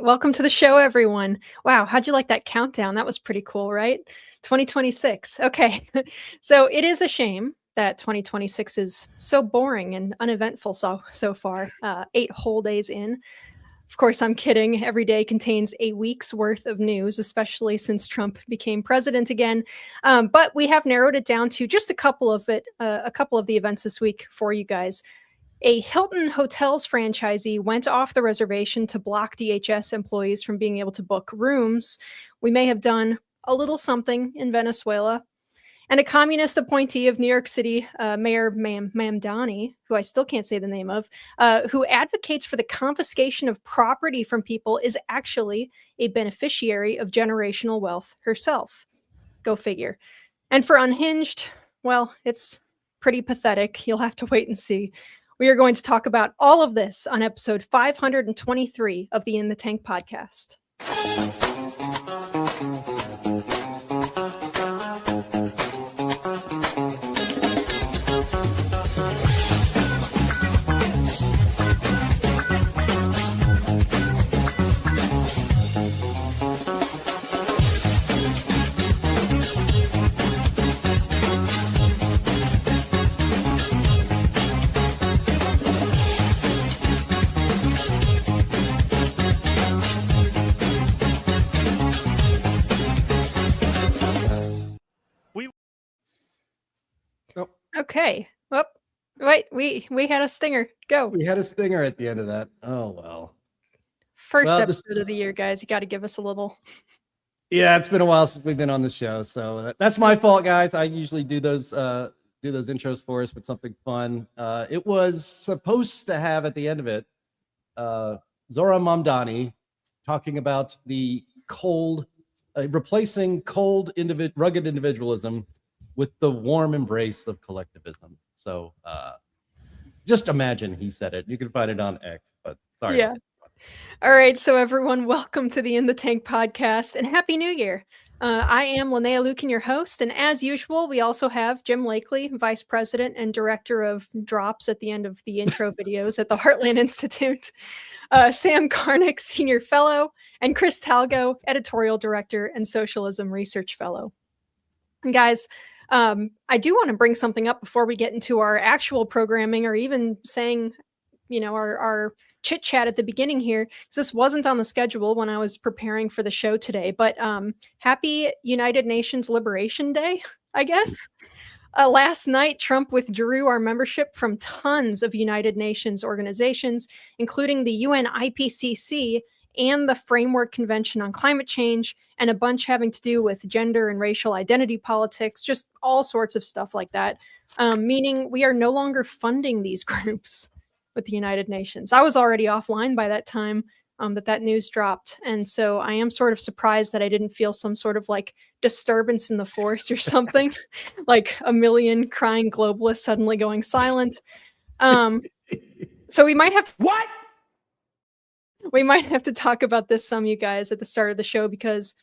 right, welcome to the show, everyone. Wow, how'd you like that countdown? That was pretty cool, right? 2026. Okay, so it is a shame that 2026 is so boring and uneventful so far. 8 whole days in. Of course, I'm kidding. Every day contains a week's worth of news, especially since Trump became president again. But we have narrowed it down to just a couple of the events this week for you guys. A Hilton Hotels franchisee went off the reservation to block DHS employees from being able to book rooms. We may have done a little something in Venezuela. And a communist appointee of New York City, Mayor Mamdani, who I still can't say the name of, who advocates for the confiscation of property from people, is actually a beneficiary of generational wealth herself. Go figure. And for Unhinged, well, it's pretty pathetic. You'll have to wait and see. We are going to talk about all of this on episode 523 of the In the Tank podcast. Okay. Well, wait, we had a stinger. Go. We had a stinger at the end of that. Oh, well. First episode of the year, guys. You got to give us a little. Yeah, it's been a while since we've been on the show, so that's my fault, guys. I usually do those intros for us with something fun. It was supposed to have at the end of it Zora Mamdani talking about the replacing cold, rugged individualism with the warm embrace of collectivism. So just imagine he said it. You can find it on X, but sorry. Yeah. All right. So everyone, welcome to the In the Tank podcast and Happy New Year. I am Linnea Lueken, your host. And as usual, we also have Jim Lakely, Vice President and Director of Drops at the end of the intro videos at the Heartland Institute, Sam Karnick, Senior Fellow, and Chris Talgo, Editorial Director and Socialism Research Fellow. And guys, I do want to bring something up before we get into our actual programming, or even saying, our chit chat at the beginning here, because this wasn't on the schedule when I was preparing for the show today. But happy United Nations Liberation Day, I guess. Last night, Trump withdrew our membership from tons of United Nations organizations, including the UN IPCC and the Framework Convention on Climate Change, and a bunch having to do with gender and racial identity politics, just all sorts of stuff like that, meaning we are no longer funding these groups with the United Nations. I was already offline by that time that news dropped, and so I am sort of surprised that I didn't feel some sort of like disturbance in the force or something, like a million crying globalists suddenly going silent. So we might have What? We might have to talk about this some, you guys, at the start of the show, because,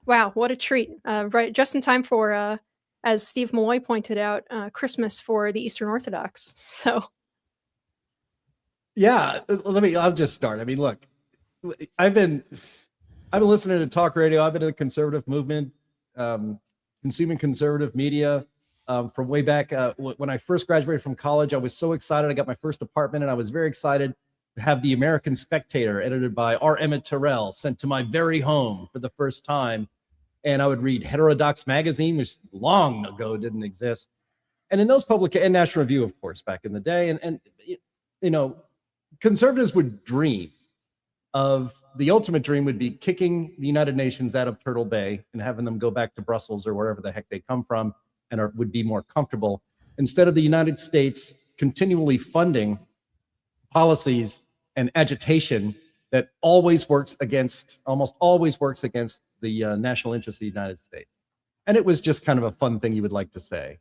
wow, what a treat. Right, just in time for, as Steve Malloy pointed out, Christmas for the Eastern Orthodox. So, yeah, I'll just start. I mean, look, I've been listening to talk radio. I've been in the conservative movement, consuming conservative media from way back. When I first graduated from college, I was so excited. I got my first apartment, and I was very excited to have the American Spectator, edited by R. Emmett Terrell, sent to my very home for the first time. And I would read Heterodox Magazine, which long ago didn't exist. And in those and National Review, of course, back in the day. And conservatives would dream of, the ultimate dream would be kicking the United Nations out of Turtle Bay and having them go back to Brussels or wherever the heck they come from, and would be more comfortable, instead of the United States continually funding policies and agitation that almost always works against the national interest of the United States. And it was just kind of a fun thing you would like to say.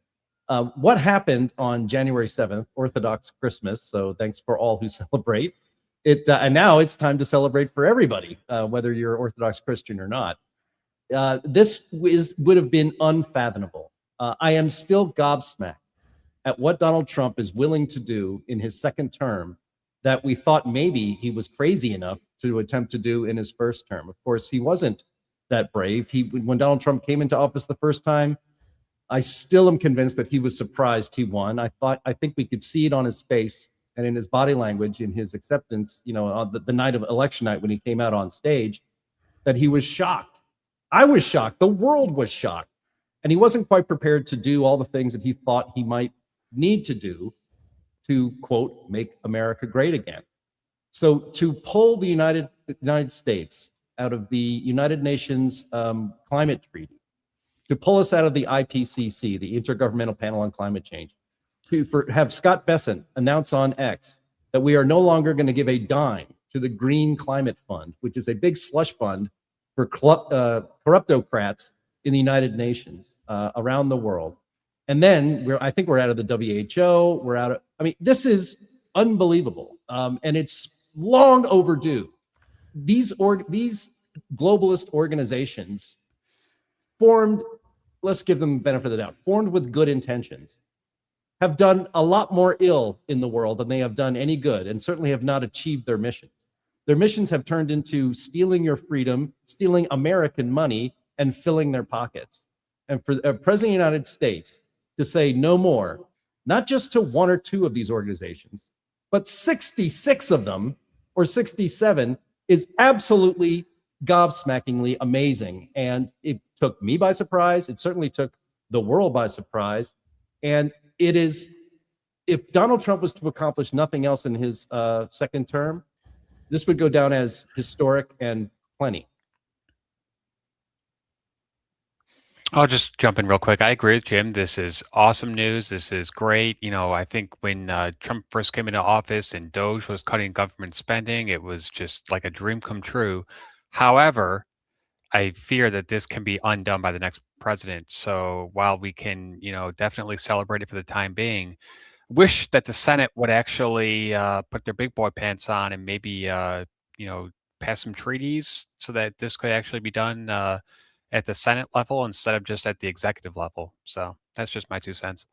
What happened on January 7th, Orthodox Christmas, so thanks for all who celebrate it. And now it's time to celebrate for everybody, whether you're Orthodox Christian or not. This would have been unfathomable. I am still gobsmacked at what Donald Trump is willing to do in his second term, that we thought maybe he was crazy enough to attempt to do in his first term. Of course, he wasn't that brave. When Donald Trump came into office the first time, I still am convinced that he was surprised he won. I think we could see it on his face and in his body language, in his acceptance, on the night of election night when he came out on stage, that he was shocked. I was shocked. The world was shocked. And he wasn't quite prepared to do all the things that he thought he might need to do to, quote, make America great again. So to pull the United States out of the United Nations Climate Treaty, to pull us out of the IPCC, the Intergovernmental Panel on Climate Change, to have Scott Bessent announce on X that we are no longer going to give a dime to the Green Climate Fund, which is a big slush fund for corruptocrats in the United Nations around the world. And then I think we're out of the WHO. This is unbelievable. And it's long overdue. These globalist organizations formed, let's give them the benefit of the doubt, formed with good intentions, have done a lot more ill in the world than they have done any good, and certainly have not achieved their missions. Their missions have turned into stealing your freedom, stealing American money, and filling their pockets. And for the President of the United States to say no more, not just to one or two of these organizations, but 66 of them, or 67, is absolutely gobsmackingly amazing. And it took me by surprise. It certainly took the world by surprise. And it is, if Donald Trump was to accomplish nothing else in his second term, this would go down as historic and plenty. I'll just jump in real quick. I agree with Jim. This is awesome news. This is great. I think when Trump first came into office and Doge was cutting government spending, it was just like a dream come true. However, I fear that this can be undone by the next president. So while we can, definitely celebrate it for the time being, wish that the Senate would actually put their big boy pants on and maybe, pass some treaties so that this could actually be done at the Senate level instead of just at the executive level. So that's just my 2 cents.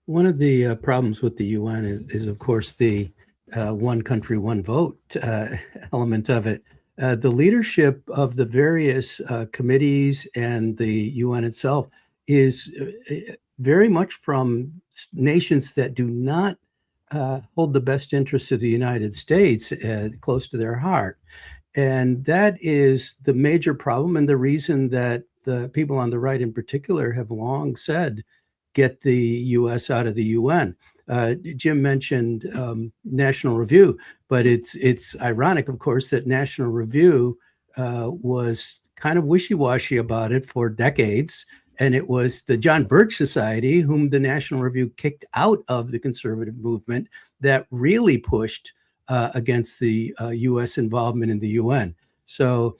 One of the problems with the UN is, of course, the one country, one vote element of it. The leadership of the various committees and the UN itself is very much from nations that do not hold the best interests of the United States close to their heart. And that is the major problem, and the reason that the people on the right in particular have long said, get the U.S. out of the UN. Jim mentioned National Review, but it's ironic, of course, that National Review was kind of wishy-washy about it for decades. And it was the John Birch Society, whom the National Review kicked out of the conservative movement, that really pushed against the U.S. involvement in the UN. So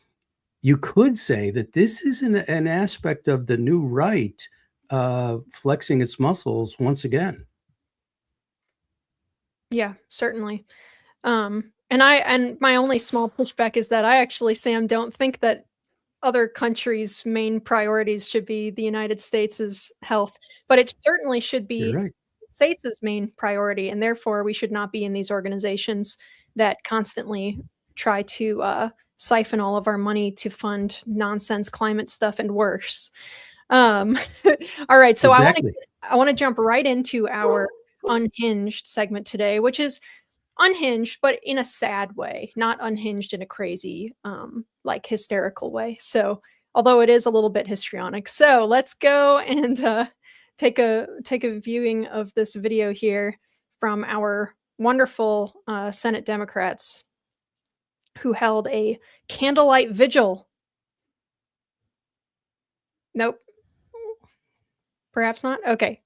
you could say that this is an aspect of the new right flexing its muscles once again. Yeah, certainly. And my only small pushback is that I actually, Sam, don't think that other countries' main priorities should be the United States' health, but it certainly should be You're right. States' main priority, and therefore we should not be in these organizations that constantly try to siphon all of our money to fund nonsense climate stuff and worse. All right, so Exactly. I want to jump right into our unhinged segment today, which is unhinged, but in a sad way, not unhinged in a crazy, like hysterical way. So, although it is a little bit histrionic. So let's go and take a viewing of this video here from our wonderful Senate Democrats who held a candlelight vigil. Nope. Perhaps not. Okay.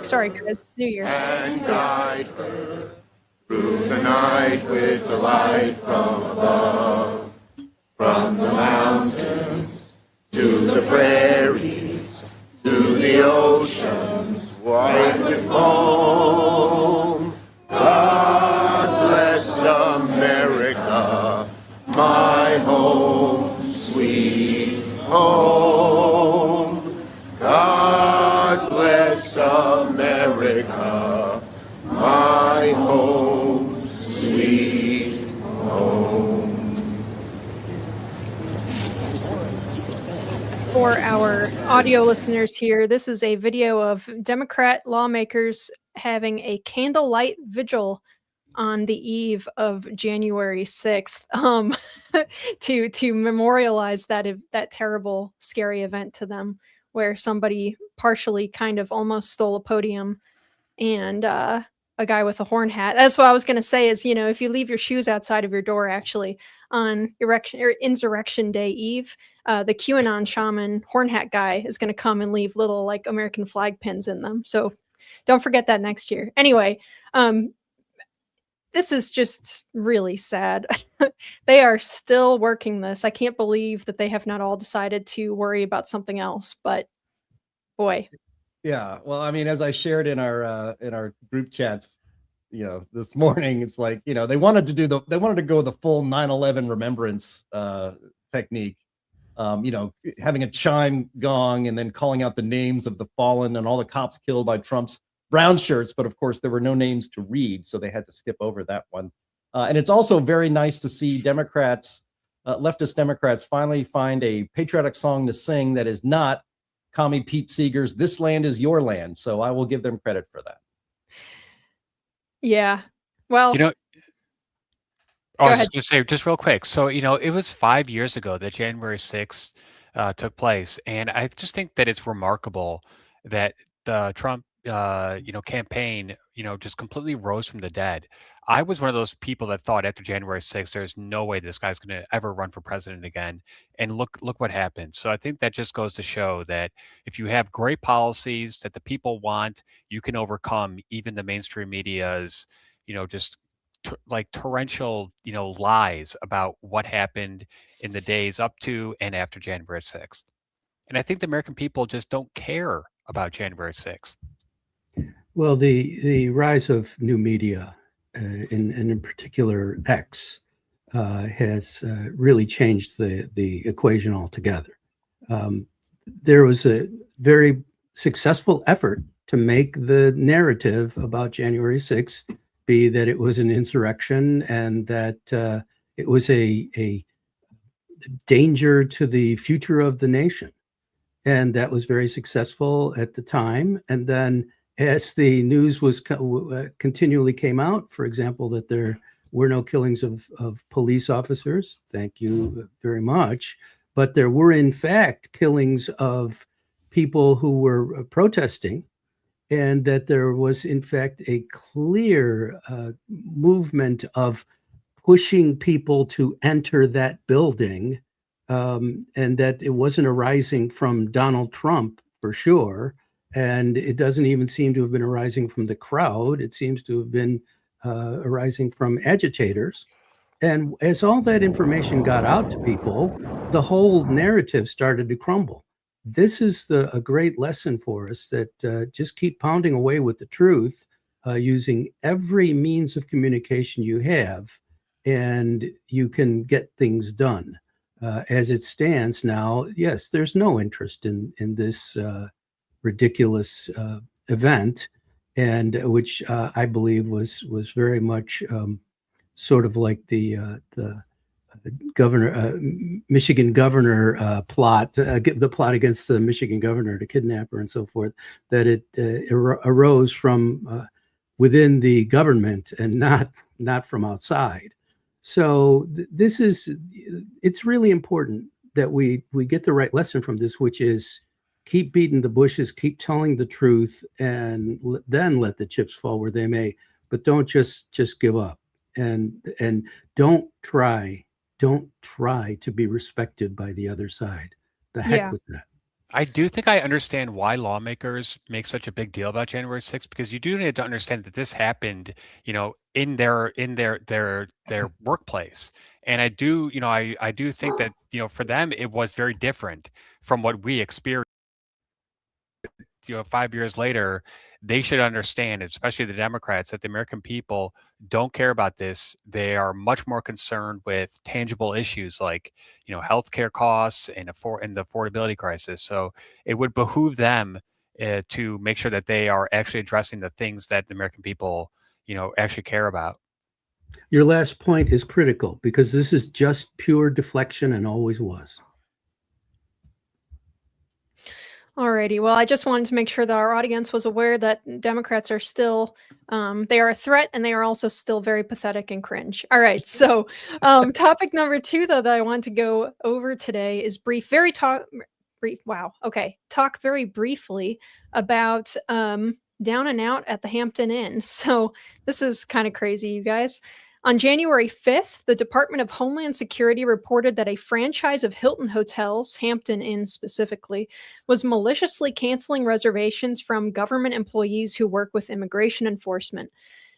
Sorry, guys. New Year. And guide her through the night with the light from above, from the mountains to the prairies, to the oceans white with foam. God bless America, my home, sweet home. God bless America, my home, sweet for our audio listeners here, this is a video of Democrat lawmakers having a candlelight vigil on the eve of January 6th, to memorialize that terrible, scary event to them, where somebody partially kind of almost stole a podium, and a guy with a horn hat. That's what I was going to say is, if you leave your shoes outside of your door, actually, on Insurrection Day Eve, the QAnon shaman horn hat guy is going to come and leave little like American flag pins in them. So don't forget that next year. Anyway, this is just really sad. They are still working this. I can't believe that they have not all decided to worry about something else, but boy. Yeah, well, I mean, as I shared in our group chats, this morning, it's like, they wanted to go the full 9/11 remembrance technique, having a chime gong and then calling out the names of the fallen and all the cops killed by Trump's brown shirts, but of course there were no names to read, so they had to skip over that one. And it's also very nice to see leftist Democrats finally find a patriotic song to sing that is not Commie Pete Seeger's "This Land Is Your Land." So I will give them credit for that. Yeah. Well, I was just going to say, just real quick. So, it was 5 years ago that January 6th took place. And I just think that it's remarkable that the Trump, campaign, just completely rose from the dead. I was one of those people that thought after January 6th, there's no way this guy's going to ever run for president again. And look what happened. So I think that just goes to show that if you have great policies that the people want, you can overcome even the mainstream media's, just like torrential, lies about what happened in the days up to and after January 6th. And I think the American people just don't care about January 6th. Well, the rise of new media, and in particular X, has really changed the equation altogether. There was a very successful effort to make the narrative about January 6th be that it was an insurrection and that it was a danger to the future of the nation. And that was very successful at the time. And then as the news was continually came out, for example, that there were no killings of police officers, thank you very much, but there were in fact killings of people who were protesting, and that there was in fact a clear movement of pushing people to enter that building, and that it wasn't arising from Donald Trump for sure. And it doesn't even seem to have been arising from the crowd. It seems to have been arising from agitators. And as all that information got out to people, the whole narrative started to crumble. This is a great lesson for us, that just keep pounding away with the truth, using every means of communication you have, and you can get things done. As it stands now, yes, there's no interest in this ridiculous event, and which I believe was very much sort of like the governor, Michigan governor plot, the plot against the Michigan governor to kidnap her and so forth, that it arose from within the government and not from outside. So it's really important that we get the right lesson from this, which is keep beating the bushes, keep telling the truth, and then let the chips fall where they may. But don't just give up, and don't try to be respected by the other side. The heck with that. I do think I understand why lawmakers make such a big deal about January 6th, because you do need to understand that this happened, in their workplace. And I do think that, for them, it was very different from what we experienced. 5 years later, they should understand, especially the Democrats, that the American people don't care about this. They are much more concerned with tangible issues like, healthcare costs and the affordability crisis. So it would behoove them to make sure that they are actually addressing the things that the American people, actually care about. Your last point is critical, because this is just pure deflection and always was. Alrighty. Well, I just wanted to make sure that our audience was aware that Democrats are still, they are a threat, and they are also still very pathetic and cringe. All right. So, topic number 2, though, that I want to go over today is brief, brief. Wow. Okay. Talk very briefly about Down and Out at the Hampton Inn. So, this is kind of crazy, you guys. On January 5th, the Department of Homeland Security reported that a franchise of Hilton hotels, Hampton Inn specifically, was maliciously canceling reservations from government employees who work with immigration enforcement.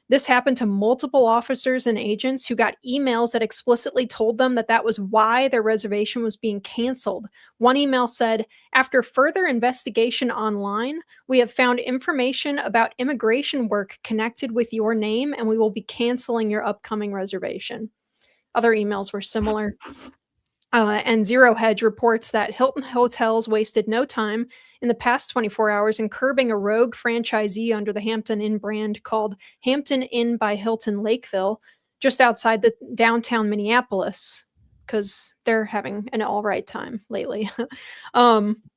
This happened to multiple officers and agents who got emails that explicitly told them that that was why their reservation was being canceled. One email said, "After further investigation online, we have found information about immigration work connected with your name, and we will be canceling your upcoming reservation." Other emails were similar. And Zero Hedge reports that Hilton Hotels wasted no time in the past 24 hours in curbing a rogue franchisee under the Hampton Inn brand called Hampton Inn by Hilton Lakeville, just outside the downtown Minneapolis, because they're having an all right time lately.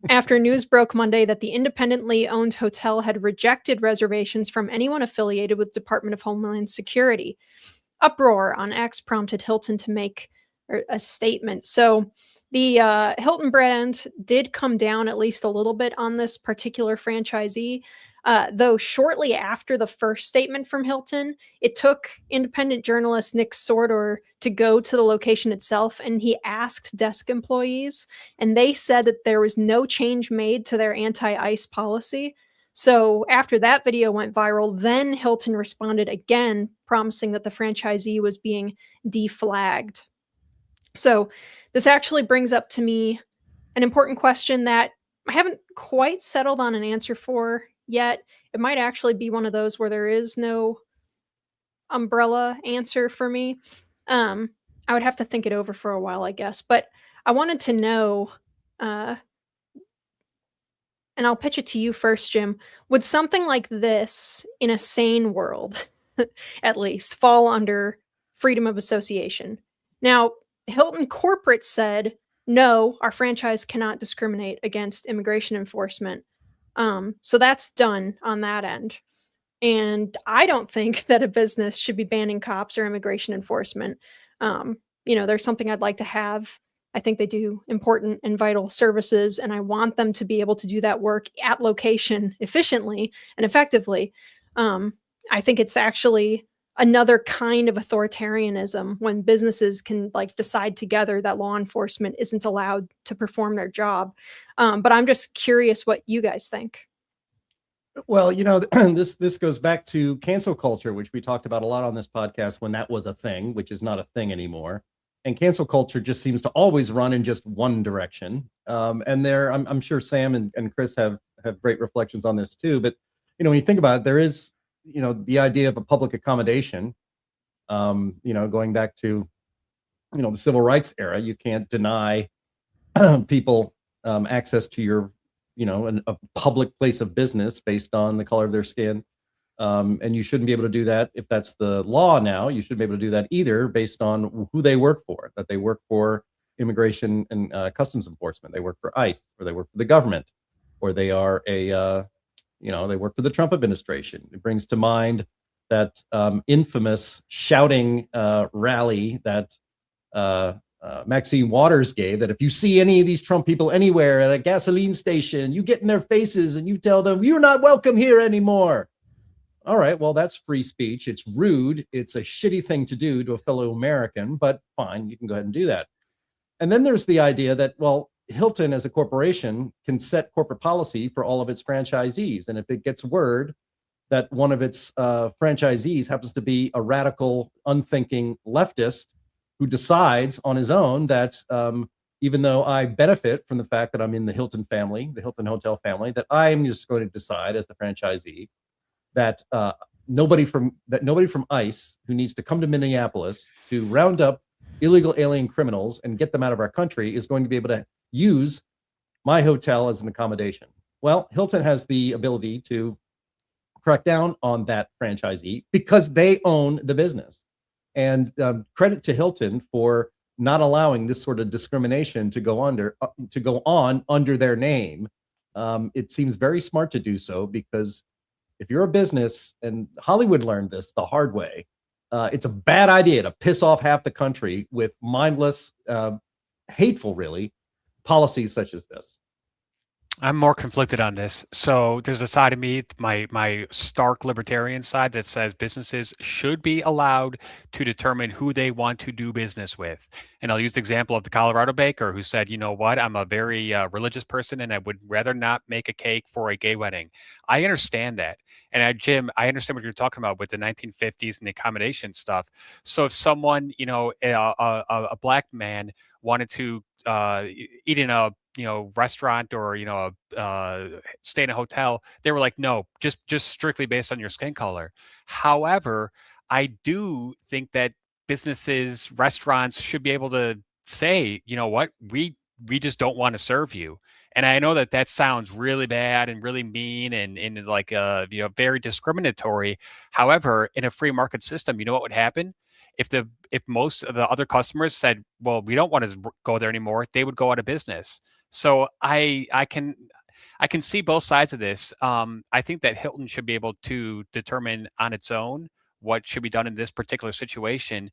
After news broke Monday that the independently owned hotel had rejected reservations from anyone affiliated with Department of Homeland Security. Uproar on X prompted Hilton to make a statement. So the Hilton brand did come down at least a little bit on this particular franchisee, though shortly after the first statement from Hilton, it took independent journalist Nick Sordor to go to the location itself, and he asked desk employees, and they said that there was no change made to their anti-ICE policy. So after that video went viral, then Hilton responded again, promising that the franchisee was being deflagged. So this actually brings up to me an important question that I haven't quite settled on an answer for yet. It might actually be one of those where there is no umbrella answer for me. I would have to think it over for a while, I guess. But I wanted to know, and I'll pitch it to you first, Jim. Would something like this, in a sane world, at least, fall under freedom of association? Now, Hilton Corporate said, no, our franchise cannot discriminate against immigration enforcement. So that's done on that end. And I don't think that a business should be banning cops or immigration enforcement. There's something I'd like to have. I think they do important and vital services, and I want them to be able to do that work at location efficiently and effectively. I think it's actually another kind of authoritarianism when businesses can decide together that law enforcement isn't allowed to perform their job. But I'm just curious what you guys think. Well, this goes back to cancel culture, which we talked about a lot on this podcast when that was a thing, which is not a thing anymore. And cancel culture just seems to always run in just one direction. And I'm sure Sam and Chris have great reflections on this too. But when you think about it, there is the idea of a public accommodation, going back to, the civil rights era. You can't deny people access to your, a public place of business based on the color of their skin. And you shouldn't be able to do that if that's the law now. You shouldn't be able to do that either based on who they work for, that they work for immigration and customs enforcement. They work for ICE, or they work for the government, or they are they work for the Trump administration. It brings to mind that infamous shouting rally that Maxine Waters gave, that if you see any of these Trump people anywhere at a gasoline station, you get in their faces and you tell them, you're not welcome here anymore. All right, well, that's free speech. It's rude. It's a shitty thing to do to a fellow American, but fine, you can go ahead and do that. And then there's the idea that, well, Hilton as a corporation can set corporate policy for all of its franchisees. And if it gets word that one of its franchisees happens to be a radical, unthinking leftist who decides on his own that even though I benefit from the fact that I'm in the Hilton family, the Hilton hotel family, that I'm just going to decide as the franchisee that nobody from ICE who needs to come to Minneapolis to round up illegal alien criminals and get them out of our country is going to be able to use my hotel as an accommodation. Well, Hilton has the ability to crack down on that franchisee because they own the business. And credit to Hilton for not allowing this sort of discrimination to go on under their name it seems very smart to do so, because if you're a business, and Hollywood learned this the hard way, it's a bad idea to piss off half the country with mindless, hateful, really, policies such as this. I'm more conflicted on this. So there's a side of me, my stark libertarian side, that says businesses should be allowed to determine who they want to do business with. And I'll use the example of the Colorado baker who said, you know what, I'm a very religious person and I would rather not make a cake for a gay wedding. I understand that. And Jim, I understand what you're talking about with the 1950s and the accommodation stuff. So if someone, a black man wanted to eat in a restaurant, or stay in a hotel, they were like, no, just strictly based on your skin color. However, I do think that businesses, restaurants should be able to say, you know what, we just don't want to serve you. And I know that that sounds really bad and really mean and like very discriminatory. However, in a free market system, you know what would happen? If most of the other customers said, well, we don't want to go there anymore, they would go out of business. So I can see both sides of this. I think that Hilton should be able to determine on its own what should be done in this particular situation,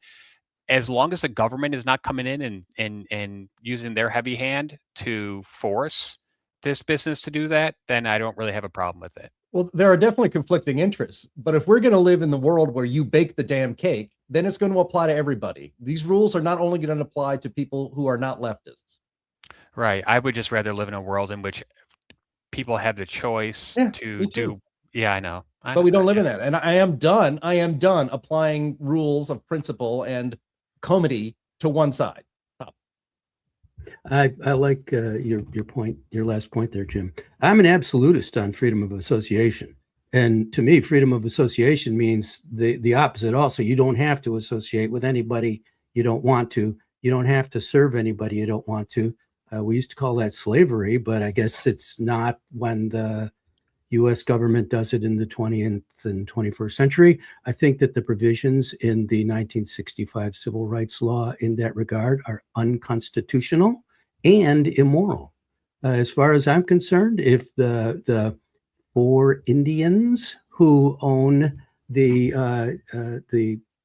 as long as the government is not coming in and using their heavy hand to force this business to do that. Then I don't really have a problem with it. Well, there are definitely conflicting interests, but if we're going to live in the world where you bake the damn cake, then it's going to apply to everybody. These rules are not only going to apply to people who are not leftists. Right. I would just rather live in a world in which people have the choice to do. Yeah, I know. But we don't live in that. And I am done applying rules of principle and comity to one side. I like your point, your last point there, Jim. I'm an absolutist on freedom of association. And to me, freedom of association means the opposite also. You don't have to associate with anybody you don't want to. You don't have to serve anybody you don't want to. We used to call that slavery, but I guess it's not when the U.S. government does it in the 20th and 21st century. I think that the provisions in the 1965 Civil Rights Law in that regard are unconstitutional and immoral. As far as I'm concerned, if the 4 Indians who own the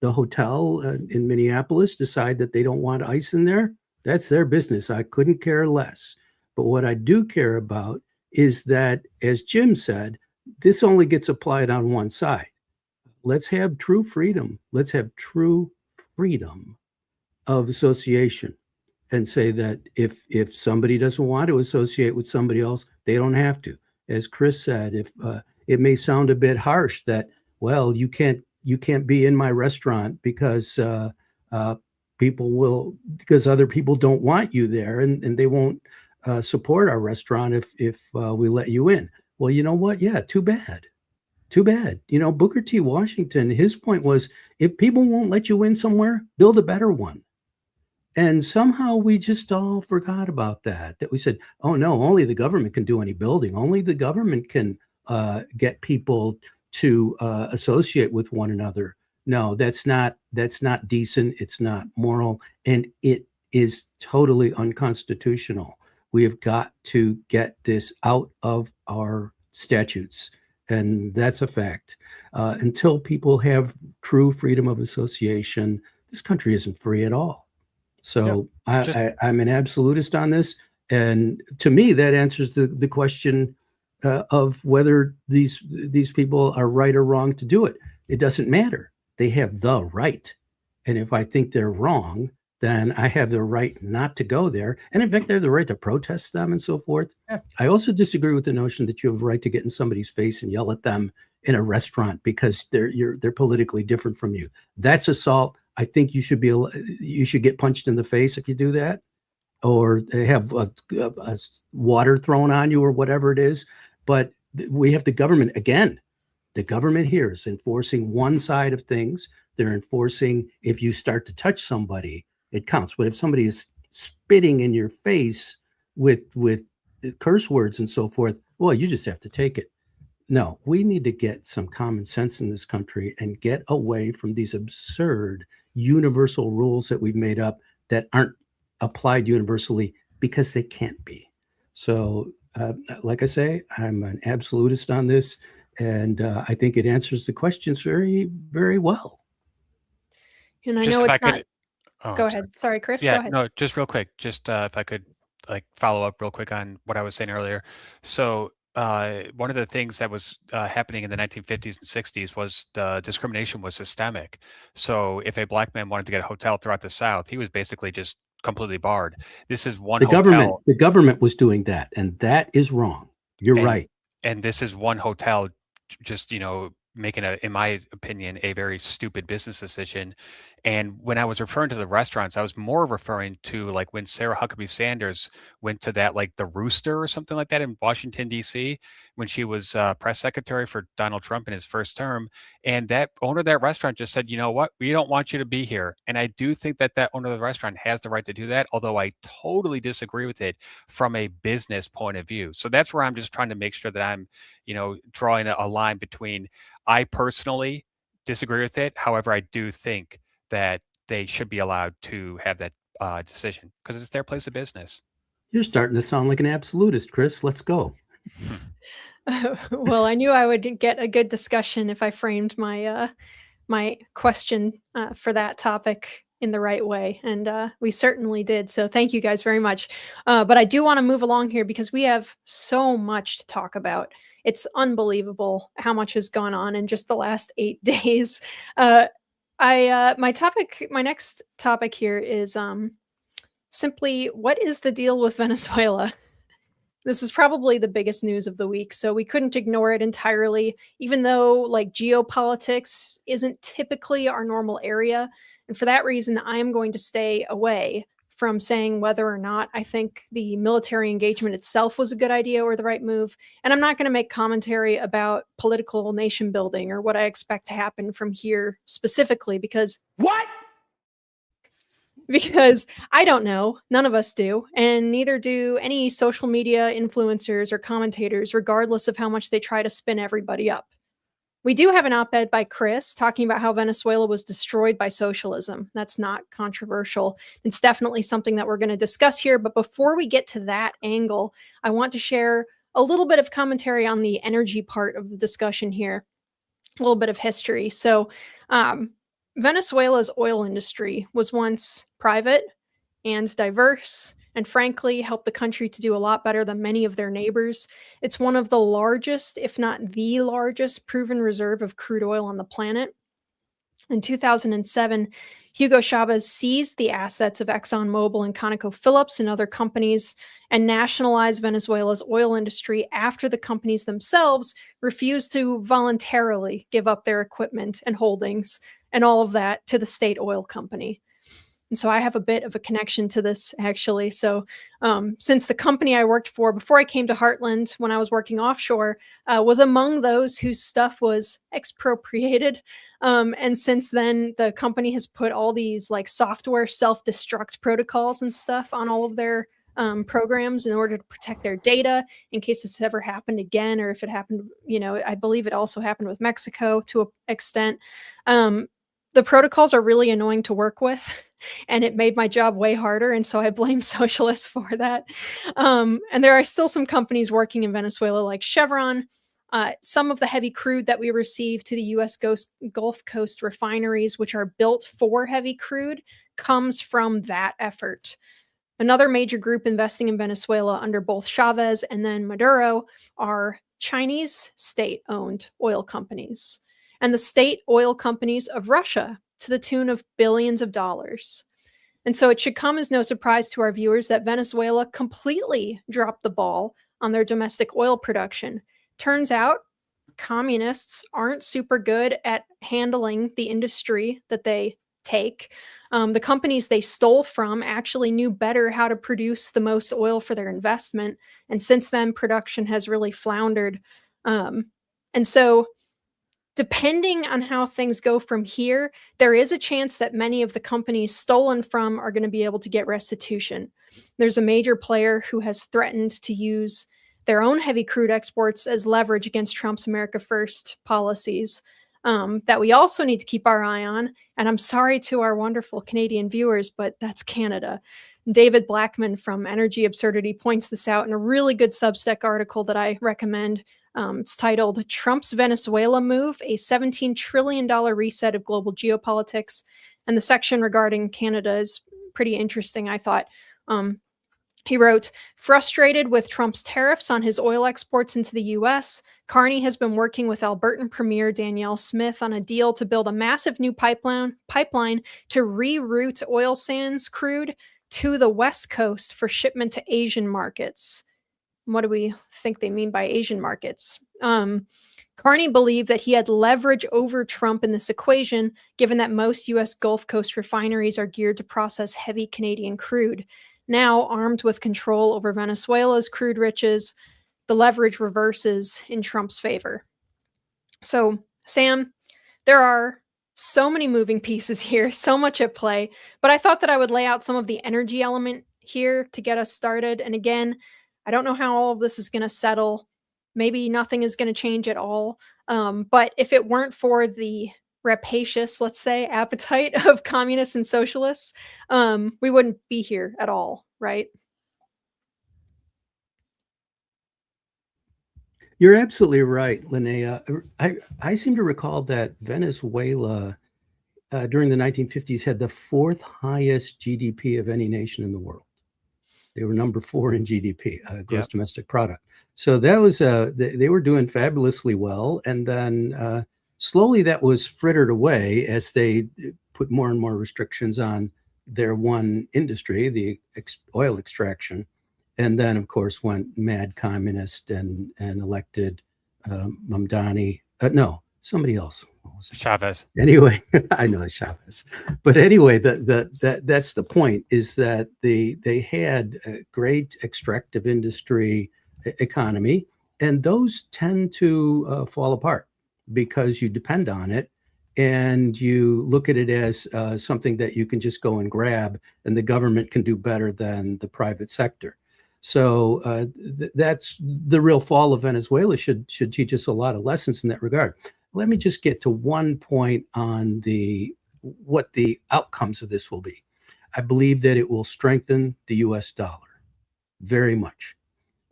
hotel in Minneapolis decide that they don't want ice in there, that's their business. I couldn't care less. But what I do care about is that, as Jim said, this only gets applied on one side. Let's have true freedom. Let's have true freedom of association, and say that if somebody doesn't want to associate with somebody else, they don't have to. As Chris said, if it may sound a bit harsh that, well, you can't be in my restaurant because because other people don't want you there, and they won't support our restaurant if we let you in. Well, you know what? Yeah, too bad. Booker T. Washington, his point was, if people won't let you in somewhere, build a better one. And somehow we just all forgot about that we said, oh no, only the government can do any building. Only the government can get people to associate with one another. No, that's not decent. It's not moral. And it is totally unconstitutional. We have got to get this out of our statutes. And that's a fact. Until people have true freedom of association, this country isn't free at all. So I'm an absolutist on this. And to me, that answers the question of whether these people are right or wrong to do it. It doesn't matter. They have the right. And if I think they're wrong, then I have the right not to go there. And in fact, they have the right to protest them and so forth. Yeah. I also disagree with the notion that you have a right to get in somebody's face and yell at them in a restaurant because they're politically different from you. That's assault. I think you should get punched in the face if you do that, or have a water thrown on you or whatever it is. But we have the government again. The government here is enforcing one side of things. They're enforcing if you start to touch somebody, it counts. But if somebody is spitting in your face with curse words and so forth, well, you just have to take it. No, we need to get some common sense in this country and get away from these absurd universal rules that we've made up that aren't applied universally because they can't be. So Like I say, I'm an absolutist on this, and I think it answers the questions very, very well. And I Just know if I it's not. could, oh, Go I'm sorry. ahead. Sorry, Chris. Go Yeah, ahead. no, just real quick, just if I could like follow up real quick on what I was saying earlier. So, one of the things that was happening in the 1950s and 60s was the discrimination was systemic. So, if a black man wanted to get a hotel throughout the South, he was basically just completely barred. This is one hotel, The government was doing that, and that is wrong. You're and right. this is one hotel just making a, in my opinion, a very stupid business decision. And when I was referring to the restaurants, I was more referring to like when Sarah Huckabee Sanders went to that, like the Rooster or something like that in Washington DC, when she was press secretary for Donald Trump in his first term. And that owner of that restaurant just said, you know what, we don't want you to be here. And I do think that that owner of the restaurant has the right to do that, although I totally disagree with it from a business point of view. So that's where I'm just trying to make sure that I'm, drawing a line between, I personally disagree with it. However, I do think that they should be allowed to have that decision because it's their place of business. You're starting to sound like an absolutist, Chris. Let's go. Well, I knew I would get a good discussion if I framed my my question for that topic in the right way, and we certainly did. So thank you guys very much. But I do want to move along here because we have so much to talk about. It's unbelievable how much has gone on in just the last 8 days. My next topic here is simply, what is the deal with Venezuela? This is probably the biggest news of the week, so we couldn't ignore it entirely, even though like geopolitics isn't typically our normal area. And for that reason, I am going to stay away from saying whether or not I think the military engagement itself was a good idea or the right move. And I'm not going to make commentary about political nation building or what I expect to happen from here specifically because I don't know. None of us do. And neither do any social media influencers or commentators, regardless of how much they try to spin everybody up. We do have an op-ed by Chris talking about how Venezuela was destroyed by socialism. That's not controversial. It's definitely something that we're going to discuss here. But before we get to that angle, I want to share a little bit of commentary on the energy part of the discussion here, a little bit of history. So, Venezuela's oil industry was once private and diverse, and frankly, helped the country to do a lot better than many of their neighbors. It's one of the largest, if not the largest, proven reserve of crude oil on the planet. In 2007, Hugo Chavez seized the assets of ExxonMobil and ConocoPhillips and other companies and nationalized Venezuela's oil industry after the companies themselves refused to voluntarily give up their equipment and holdings and all of that to the state oil company. And so I have a bit of a connection to this, actually. So since the company I worked for before I came to Heartland, when I was working offshore, was among those whose stuff was expropriated. And since then, the company has put all these like software self-destruct protocols and stuff on all of their programs in order to protect their data in case this ever happened again, or if it happened, I believe it also happened with Mexico to an extent. The protocols are really annoying to work with, and it made my job way harder. And so I blame socialists for that. And there are still some companies working in Venezuela like Chevron. Some of the heavy crude that we receive to the U.S. Gulf Coast refineries, which are built for heavy crude, comes from that effort. Another major group investing in Venezuela under both Chavez and then Maduro are Chinese state-owned oil companies and the state oil companies of Russia to the tune of billions of dollars. And so it should come as no surprise to our viewers that Venezuela completely dropped the ball on their domestic oil production. Turns out communists aren't super good at handling the industry that they take. The companies they stole from actually knew better how to produce the most oil for their investment. And since then, production has really floundered. And so depending on how things go from here, there is a chance that many of the companies stolen from are going to be able to get restitution. There's a major player who has threatened to use their own heavy crude exports as leverage against Trump's America First policies that we also need to keep our eye on. And I'm sorry to our wonderful Canadian viewers, but that's Canada. David Blackman from Energy Absurdity points this out in a really good Substack article that I recommend. It's titled Trump's Venezuela Move, a $17 trillion reset of global geopolitics. And the section regarding Canada is pretty interesting, I thought. He wrote, frustrated with Trump's tariffs on his oil exports into the U.S., Karnick has been working with Albertan Premier Danielle Smith on a deal to build a massive new pipeline to reroute oil sands crude to the West Coast for shipment to Asian markets. What do we think they mean by Asian markets? Karnick believed that he had leverage over Trump in this equation, given that most U.S. Gulf Coast refineries are geared to process heavy Canadian crude. Now, armed with control over Venezuela's crude riches, the leverage reverses in Trump's favor. So, Sam, there are so many moving pieces here, so much at play, but I thought that I would lay out some of the energy element here to get us started. And again, I don't know how all of this is going to settle. Maybe nothing is going to change at all. But if it weren't for the rapacious, let's say, appetite of communists and socialists, we wouldn't be here at all, right? You're absolutely right, Linnea. I seem to recall that Venezuela during the 1950s had the fourth highest GDP of any nation in the world. They were number 4 in GDP, gross domestic product. So that was they were doing fabulously well, and then slowly that was frittered away as they put more and more restrictions on their one industry, the oil extraction, and then of course went mad communist and elected Mamdani. No, somebody else. Chavez. Anyway, I know it's Chavez, but anyway, that's the point, is that they had a great extractive industry economy, and those tend to fall apart because you depend on it and you look at it as something that you can just go and grab, and the government can do better than the private sector. So that's the real fall of Venezuela. Should teach us a lot of lessons in that regard. Let me just get to one point on what the outcomes of this will be. I believe that it will strengthen the U.S. dollar very much.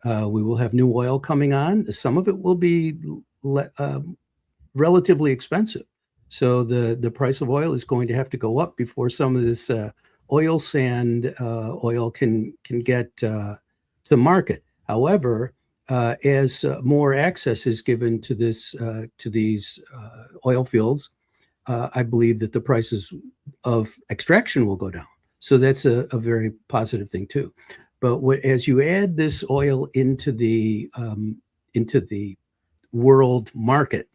We will have new oil coming on. Some of it will be relatively expensive. So the price of oil is going to have to go up before some of this oil sand oil can get to market. However, as more access is given to these oil fields, I believe that the prices of extraction will go down. So that's a very positive thing too. But as you add this oil into the world market,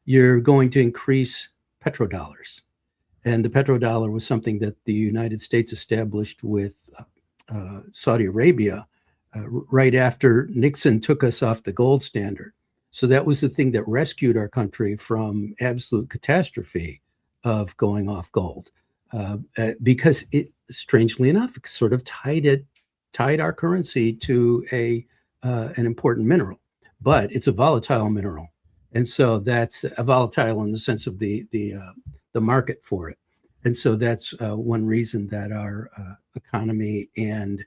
you're going to increase petrodollars. And the petrodollar was something that the United States established with Saudi Arabia right after Nixon took us off the gold standard. So that was the thing that rescued our country from absolute catastrophe of going off gold, because it, strangely enough, sort of tied our currency to an important mineral. But it's a volatile mineral, and so that's a volatile in the sense of the market for it. And so that's one reason that our economy and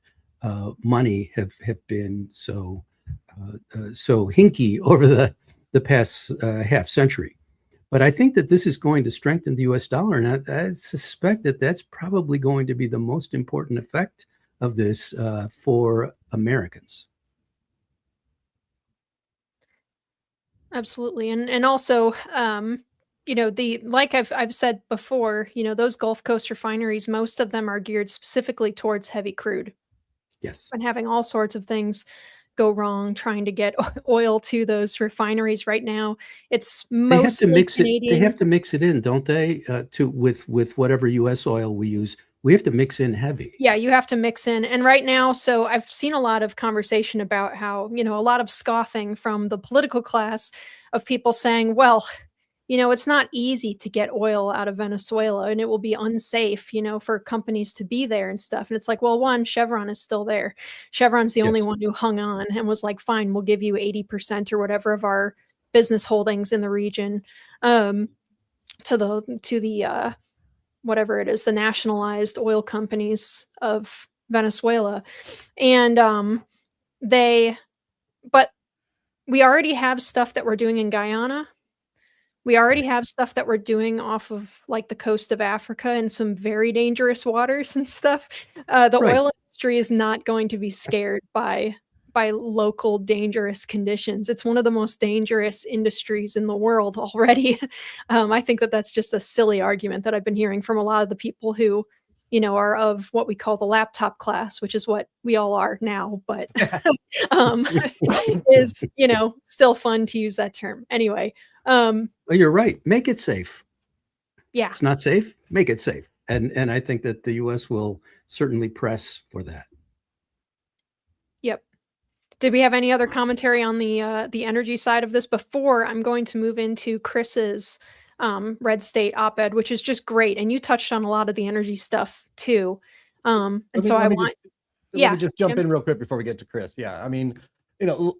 money have been so hinky over the past half century. But I think that this is going to strengthen the U.S. dollar, and I suspect that that's probably going to be the most important effect of this for Americans. Absolutely, and also, like I've said before, those Gulf Coast refineries, most of them are geared specifically towards heavy crude. Yes. And having all sorts of things go wrong trying to get oil to those refineries right now. It's mostly Canadian. They have to mix it in, don't they? With whatever U.S. oil we use, we have to mix in heavy. Yeah, you have to mix in. And right now, so I've seen a lot of conversation about how, a lot of scoffing from the political class of people saying, well, it's not easy to get oil out of Venezuela, and it will be unsafe, for companies to be there and stuff. And it's like, well, one, Chevron is still there. Chevron's the only one who hung on and was like, fine, we'll give you 80% or whatever of our business holdings in the region, to the whatever it is, the nationalized oil companies of Venezuela. And but we already have stuff that we're doing in Guyana. We already have stuff that we're doing off of like the coast of Africa and some very dangerous waters and stuff. The Right. oil industry is not going to be scared by local dangerous conditions. It's one of the most dangerous industries in the world already. I think that that's just a silly argument that I've been hearing from a lot of the people who, are of what we call the laptop class, which is what we all are now, but is, still fun to use that term. Anyway, Well, you're right. Make it safe. yeah. It's not safe. Make it safe. And I think that the U.S. will certainly press for that. Yep. Did we have any other commentary on the energy side of this before I'm going to move into Chris's Red State op-ed, which is just great, and you touched on a lot of the energy stuff too. And so let me just jump Jim? in real quick before we get to Chris. Yeah, I mean,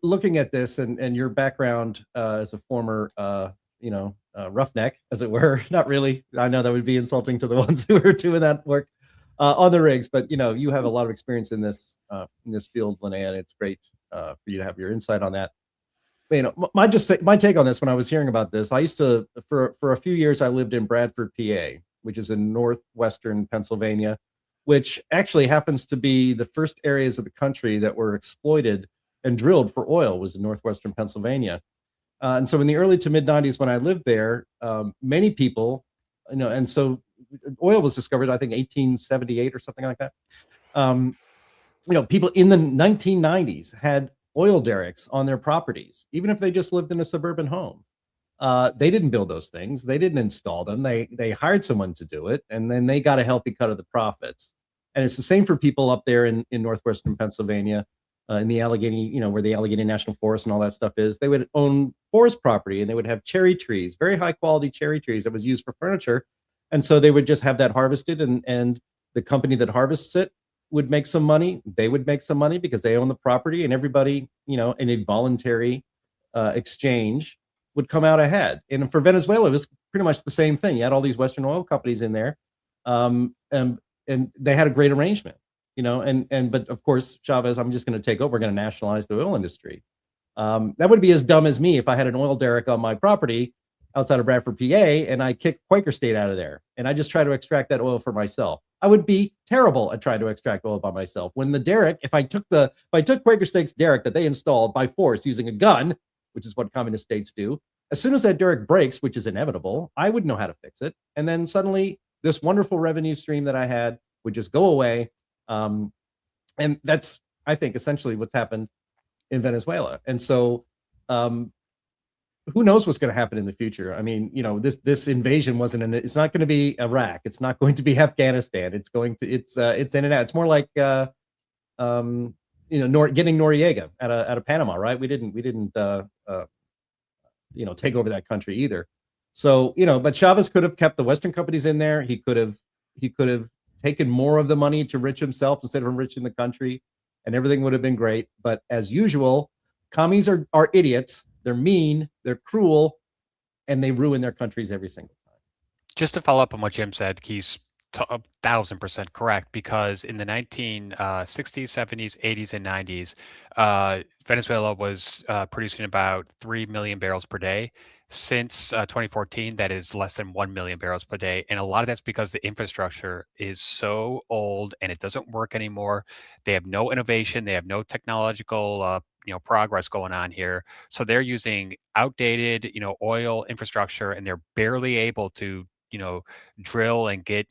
looking at this and your background as a former, roughneck, as it were. Not really. I know that would be insulting to the ones who are doing that work on the rigs, but you have a lot of experience in this field, Linnea, and it's great for you to have your insight on that. My take on this, when I was hearing about this, I used to, for a few years, I lived in Bradford, PA, which is in northwestern Pennsylvania, which actually happens to be the first areas of the country that were exploited and drilled for oil was in northwestern Pennsylvania. And so in the early to mid 90s, when I lived there, many people, and so oil was discovered, I think 1878 or something like that. People in the 1990s had oil derricks on their properties, even if they just lived in a suburban home. They didn't build those things. They didn't install them. They hired someone to do it, and then they got a healthy cut of the profits. And it's the same for people up there in northwestern Pennsylvania, in the Allegheny, where the Allegheny National Forest and all that stuff is. They would own forest property, and they would have cherry trees, very high quality cherry trees that was used for furniture. And so they would just have that harvested, and the company that harvests it would make some money. They would make some money because they own the property, and everybody, in a voluntary exchange would come out ahead. And for Venezuela, it was pretty much the same thing. You had all these Western oil companies in there, and they had a great arrangement, but of course, Chavez, I'm just going to take over. We're going to nationalize the oil industry. That would be as dumb as me if I had an oil derrick on my property outside of Bradford, PA, and I kick Quaker State out of there, and I just try to extract that oil for myself. I would be terrible at trying to extract oil by myself. When the derrick, if I took Quaker State's derrick that they installed by force using a gun, which is what communist states do, as soon as that derrick breaks, which is inevitable, I would know how to fix it. And then suddenly this wonderful revenue stream that I had would just go away. And that's, I think, essentially what's happened in Venezuela. And so who knows what's going to happen in the future? I mean, this invasion it's not going to be Iraq. It's not going to be Afghanistan. It's in and out. It's more like, getting Noriega out of Panama, right? We didn't take over that country either. So, but Chavez could have kept the Western companies in there. He could have taken more of the money to enrich himself instead of enriching the country, and everything would have been great. But as usual, commies are idiots. They're mean, they're cruel, and they ruin their countries every single time. Just to follow up on what Jim said, he's 1,000% correct, because in the 1960s, 70s, 80s, and 90s, Venezuela was producing about 3 million barrels per day. Since 2014, that is less than 1 million barrels per day. And a lot of that's because the infrastructure is so old and it doesn't work anymore. They have no innovation. They have no technological progress going on here. So they're using outdated, oil infrastructure, and they're barely able to, drill and get,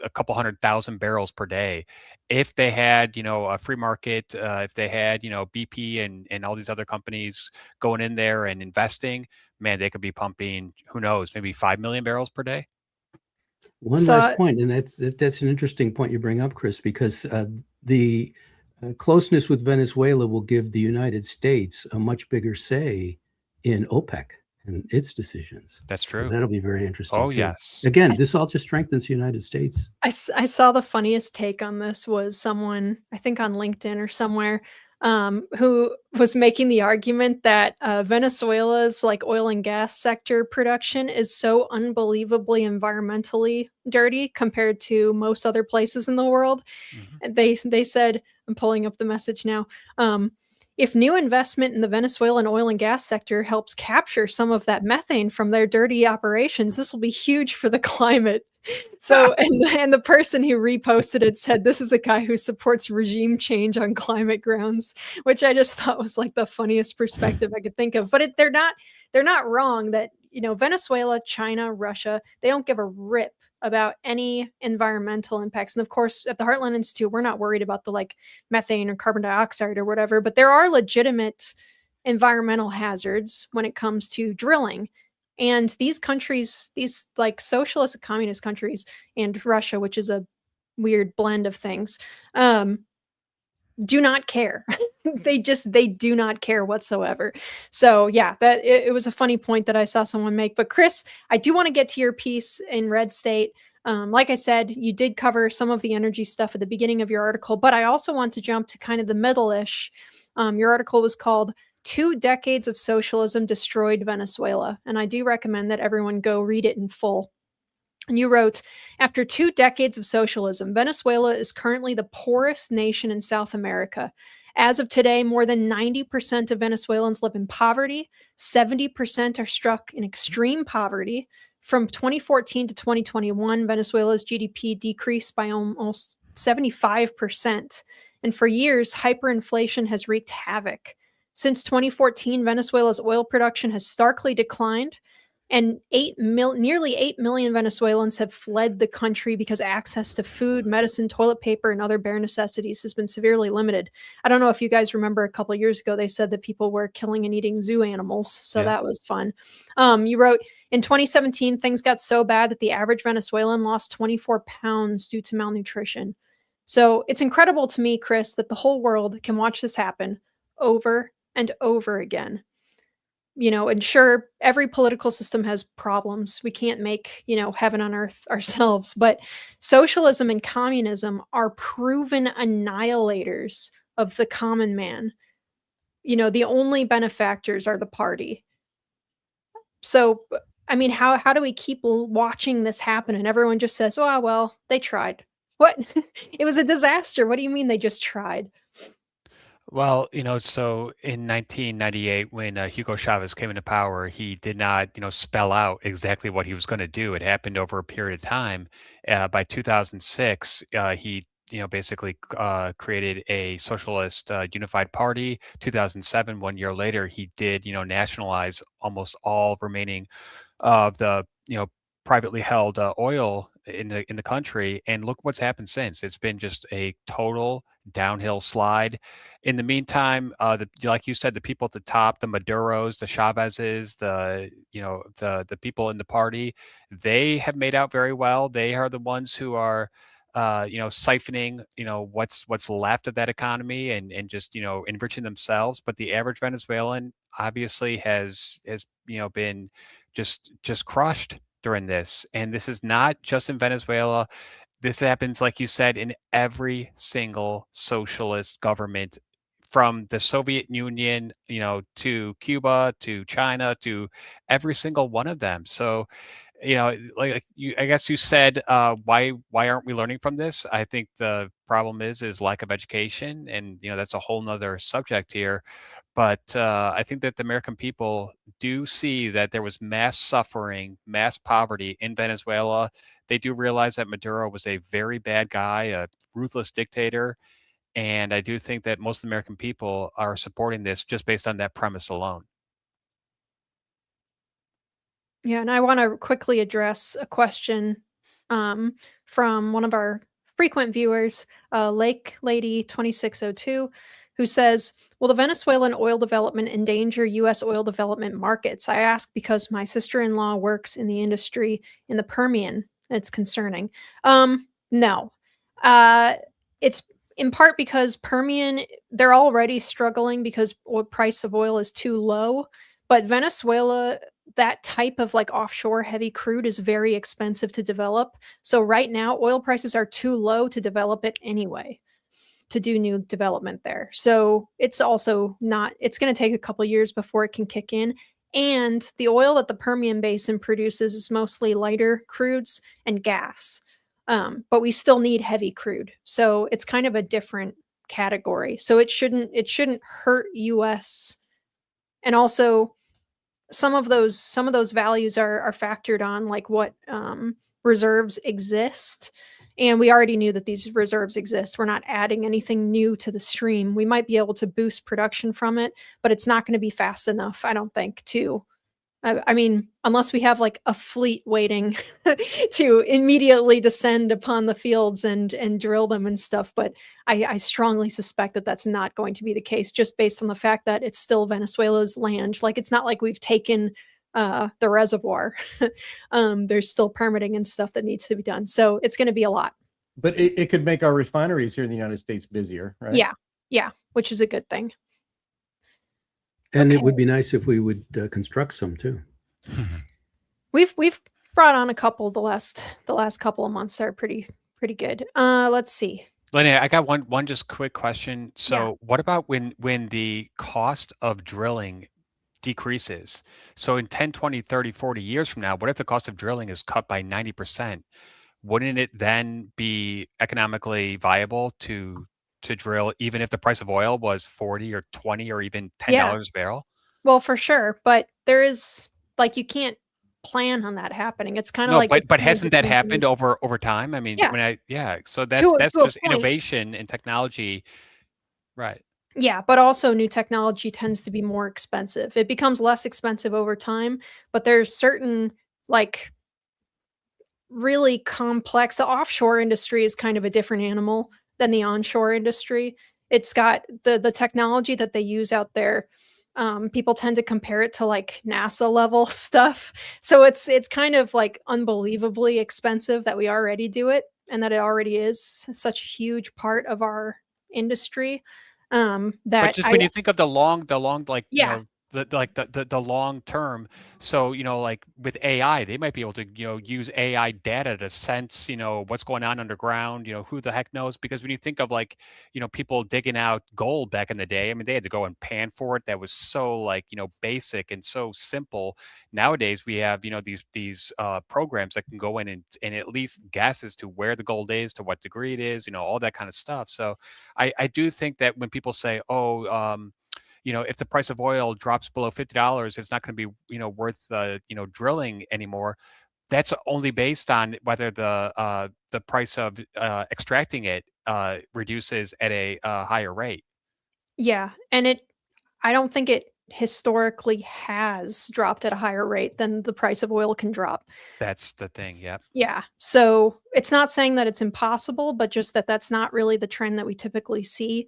a couple 100,000 barrels per day. If they had, a free market, if they had, BP and all these other companies going in there and investing, man, they could be pumping, who knows, maybe 5 million barrels per day. One last point, and that's an interesting point you bring up, Chris, because the closeness with Venezuela will give the United States a much bigger say in OPEC and its decisions. That's true. So that'll be very interesting. Oh, too. yes. Again, this all just strengthens the United States. I saw the funniest take on this was someone, I think on LinkedIn or somewhere, who was making the argument that Venezuela's like oil and gas sector production is so unbelievably environmentally dirty compared to most other places in the world. Mhm. And they said, I'm pulling up the message now. If new investment in the Venezuelan oil and gas sector helps capture some of that methane from their dirty operations, this will be huge for the climate. So, and the person who reposted it said, "This is a guy who supports regime change on climate grounds," which I just thought was like the funniest perspective I could think of. But they're not wrong that, you know, Venezuela, China, Russia, they don't give a rip about any environmental impacts. And of course, at the Heartland Institute, we're not worried about the like methane or carbon dioxide or whatever, but there are legitimate environmental hazards when it comes to drilling. And these countries, these like socialist and communist countries, and Russia, which is a weird blend of things, do not care. They do not care whatsoever. So yeah, that it was a funny point that I saw someone make. But Chris, I do want to get to your piece in Red State. Like I said, you did cover some of the energy stuff at the beginning of your article, but I also want to jump to kind of the middle-ish. Your article was called 2 Decades of Socialism Destroyed Venezuela. And I do recommend that everyone go read it in full. And you wrote, after 2 decades of socialism, Venezuela is currently the poorest nation in South America. As of today, more than 90% of Venezuelans live in poverty. 70% are struck in extreme poverty. From 2014 to 2021, Venezuela's GDP decreased by almost 75%. And for years, hyperinflation has wreaked havoc. Since 2014, Venezuela's oil production has starkly declined, and nearly 8 million Venezuelans have fled the country because access to food, medicine, toilet paper, and other bare necessities has been severely limited. I don't know if you guys remember a couple of years ago, they said that people were killing and eating zoo animals. So Yeah. that was fun. You wrote, in 2017, things got so bad that the average Venezuelan lost 24 pounds due to malnutrition. So it's incredible to me, Chris, that the whole world can watch this happen over and over again. You know, and sure, every political system has problems. We can't make, you know, heaven on earth ourselves, but socialism and communism are proven annihilators of the common man. You know, the only benefactors are the party. So, I mean, how do we keep watching this happen and everyone just says, "Oh, well, they tried." What? It was a disaster. What do you mean they just tried? Well, so in 1998, when Hugo Chavez came into power, he did not, spell out exactly what he was going to do. It happened over a period of time. By 2006, he, basically created a socialist unified party. 2007, 1 year later, he did, nationalize almost all remaining of the privately held oil in the country, and look what's happened since. It's been just a total downhill slide. In the meantime, like you said, the people at the top, the Maduros, the Chavezes, the people in the party, they have made out very well. They are the ones who are siphoning, what's left of that economy and just, enriching themselves. But the average Venezuelan obviously has been just crushed during this. And this is not just in Venezuela. This happens, like you said, in every single socialist government, from the Soviet Union, to Cuba, to China, to every single one of them. So, like you, I guess you said, why aren't we learning from this? I think the problem is lack of education, and that's a whole nother subject here. But I think that the American people do see that there was mass suffering, mass poverty in Venezuela. They do realize that Maduro was a very bad guy, a ruthless dictator. And I do think that most American people are supporting this just based on that premise alone. Yeah, and I want to quickly address a question from one of our frequent viewers, Lake Lady 2602, who says, "Will the Venezuelan oil development endanger U.S. oil development markets?" I ask because my sister-in-law works in the industry in the Permian. It's concerning. No, it's in part because Permian, they're already struggling because price of oil is too low, but Venezuela, that type of like offshore heavy crude is very expensive to develop. So right now, oil prices are too low to develop it anyway. to do new development there. So it's also not, it's going to take a couple years before it can kick in. And the oil that the Permian Basin produces is mostly lighter crudes and gas. But we still need heavy crude. So it's kind of a different category. So it shouldn't hurt US. And also some of those values are factored on, like what reserves exist. And we already knew that these reserves exist. We're not adding anything new to the stream. We might be able to boost production from it, but it's not going to be fast enough, I don't think, to, I mean, unless we have like a fleet waiting to immediately descend upon the fields and drill them and stuff. But I strongly suspect that that's not going to be the case, just based on the fact that it's still Venezuela's land. Like, it's not like we've taken the reservoir. There's still permitting and stuff that needs to be done. So it's going to be a lot. But it could make our refineries here in the United States busier, right? Yeah, which is a good thing. And Okay. it would be nice if we would construct some too. We've brought on a couple the last couple of months that are pretty good. Let's see. Linnea, I got one just quick question. So what about when the cost of drilling decreases? So in 10, 20, 30, 40 years from now, what if the cost of drilling is cut by 90%? Wouldn't it then be economically viable to drill, even if the price of oil was 40 or 20 or even $10 a barrel? Well, for sure, but there is, like, you can't plan on that happening. It's kind of No, like, but hasn't that happened over time? I mean, so that's To a just point. innovation and technology, right? Yeah, but also new technology tends to be more expensive. It becomes less expensive over time, but there's certain, like, really complex, the offshore industry is kind of a different animal than the onshore industry. It's got the technology that they use out there. People tend to compare it to like NASA level stuff. So it's kind of like unbelievably expensive that we already do it, and that it already is such a huge part of our industry. But That just when you think of the long, like, Yeah. the long term. So, like with AI, they might be able to, use AI data to sense, what's going on underground, who the heck knows? Because when you think of like, people digging out gold back in the day, I mean, they had to go and pan for it. That was so like, basic and so simple. Nowadays we have, these programs that can go in and at least guess as to where the gold is, to what degree it is, all that kind of stuff. So I do think that when people say, if the price of oil drops below $50, it's not going to be, worth, drilling anymore. That's only based on whether the price of extracting it reduces at a higher rate. Yeah, and I don't think it historically has dropped at a higher rate than the price of oil can drop. That's the thing. Yeah. Yeah, so it's not saying that it's impossible, but just that that's not really the trend that we typically see.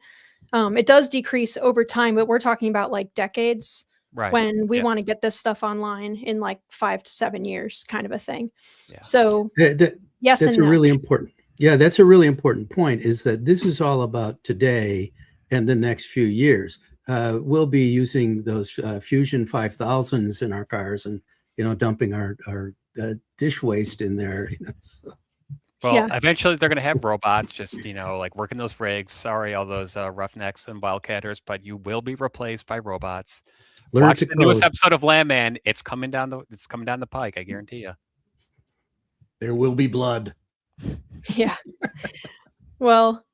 It does decrease over time, but we're talking about like decades, Right. when we Yeah. want to get this stuff online in like 5 to 7 years, kind of a thing. Yeah. So yes That's and a no. really important. Yeah, that's a really important point, is that this is all about today and the next few years. We'll be using those Fusion 5000s in our cars and, dumping our dish waste in there. So. Well, Yeah. eventually they're going to have robots just, like working those rigs. Sorry, all those roughnecks and wildcatters, but you will be replaced by robots. Learn Watch to the newest code. episode of Landman. It's coming down the pike. I guarantee you. There will be blood. Yeah. Well,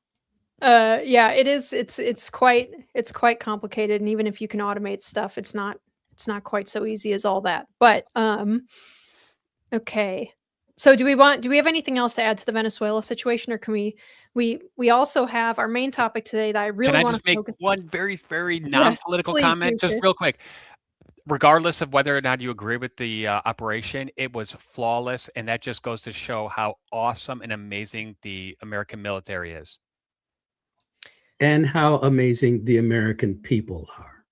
yeah, it is. It's quite complicated, and even if you can automate stuff, it's not quite so easy as all that. But okay. So do we have anything else to add to the Venezuela situation, or can we also have our main topic today that I really Can I want just to make focus. one very, very non-political please comment, do, just Chris. real quick? Regardless of whether or not you agree with the operation, it was flawless, and that just goes to show how awesome and amazing the American military is. And how amazing the American people are.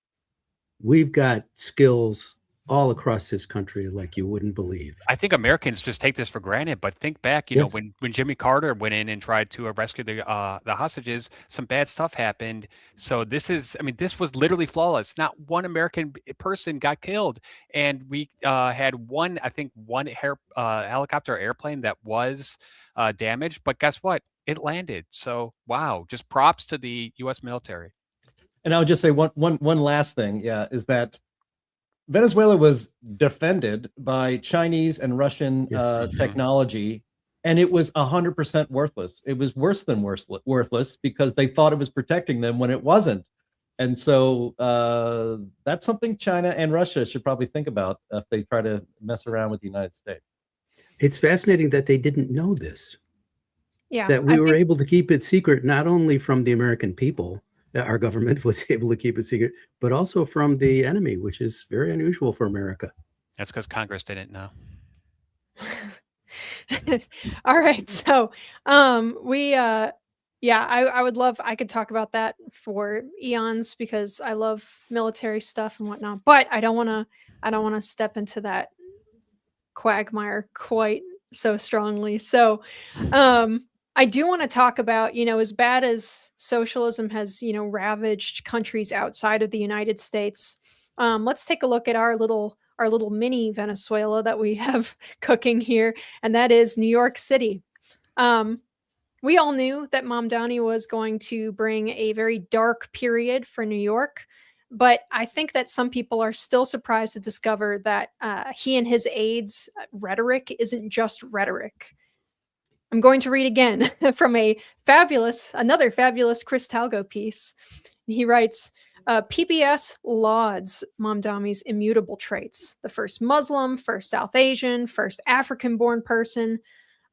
We've got skills all across this country like you wouldn't believe. I think Americans just take this for granted, but think back, Yes. when Jimmy Carter went in and tried to rescue the hostages, some bad stuff happened. So this was literally flawless. Not one American person got killed, and we had one helicopter or airplane that was damaged. But guess what? it landed. So wow, just props to the U.S. military. And I would just say one last thing, is that Venezuela was defended by Chinese and Russian Yes. technology, and it was 100% worthless. It was worse than worthless because they thought it was protecting them when it wasn't. And so that's something China and Russia should probably think about if they try to mess around with the United States. It's fascinating that they didn't know this, Yeah, that we were able to keep it secret, not only from the American people, our government was able to keep it secret, but also from the enemy, which is very unusual for America. That's because Congress didn't know. All right. So I would love, I could talk about that for eons because I love military stuff and whatnot, but I don't want to step into that quagmire quite so strongly. So I do want to talk about, as bad as socialism has, ravaged countries outside of the United States, let's take a look at our little mini Venezuela that we have cooking here, and that is New York City. We all knew that Mamdani was going to bring a very dark period for New York, but I think that some people are still surprised to discover that he and his aides' rhetoric isn't just rhetoric. I'm going to read again from another fabulous Chris Talgo piece. He writes, PBS lauds Mamdani's immutable traits: the first Muslim, first South Asian, first African-born person,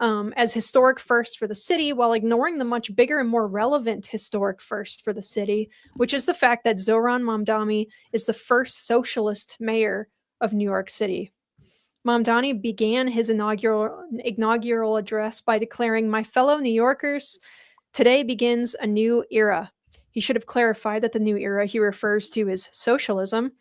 as historic first for the city, while ignoring the much bigger and more relevant historic first for the city, which is the fact that Zoran Mamdani is the first socialist mayor of New York City. Mamdani began his inaugural address by declaring, "My fellow New Yorkers, today begins a new era." He should have clarified that the new era he refers to is socialism.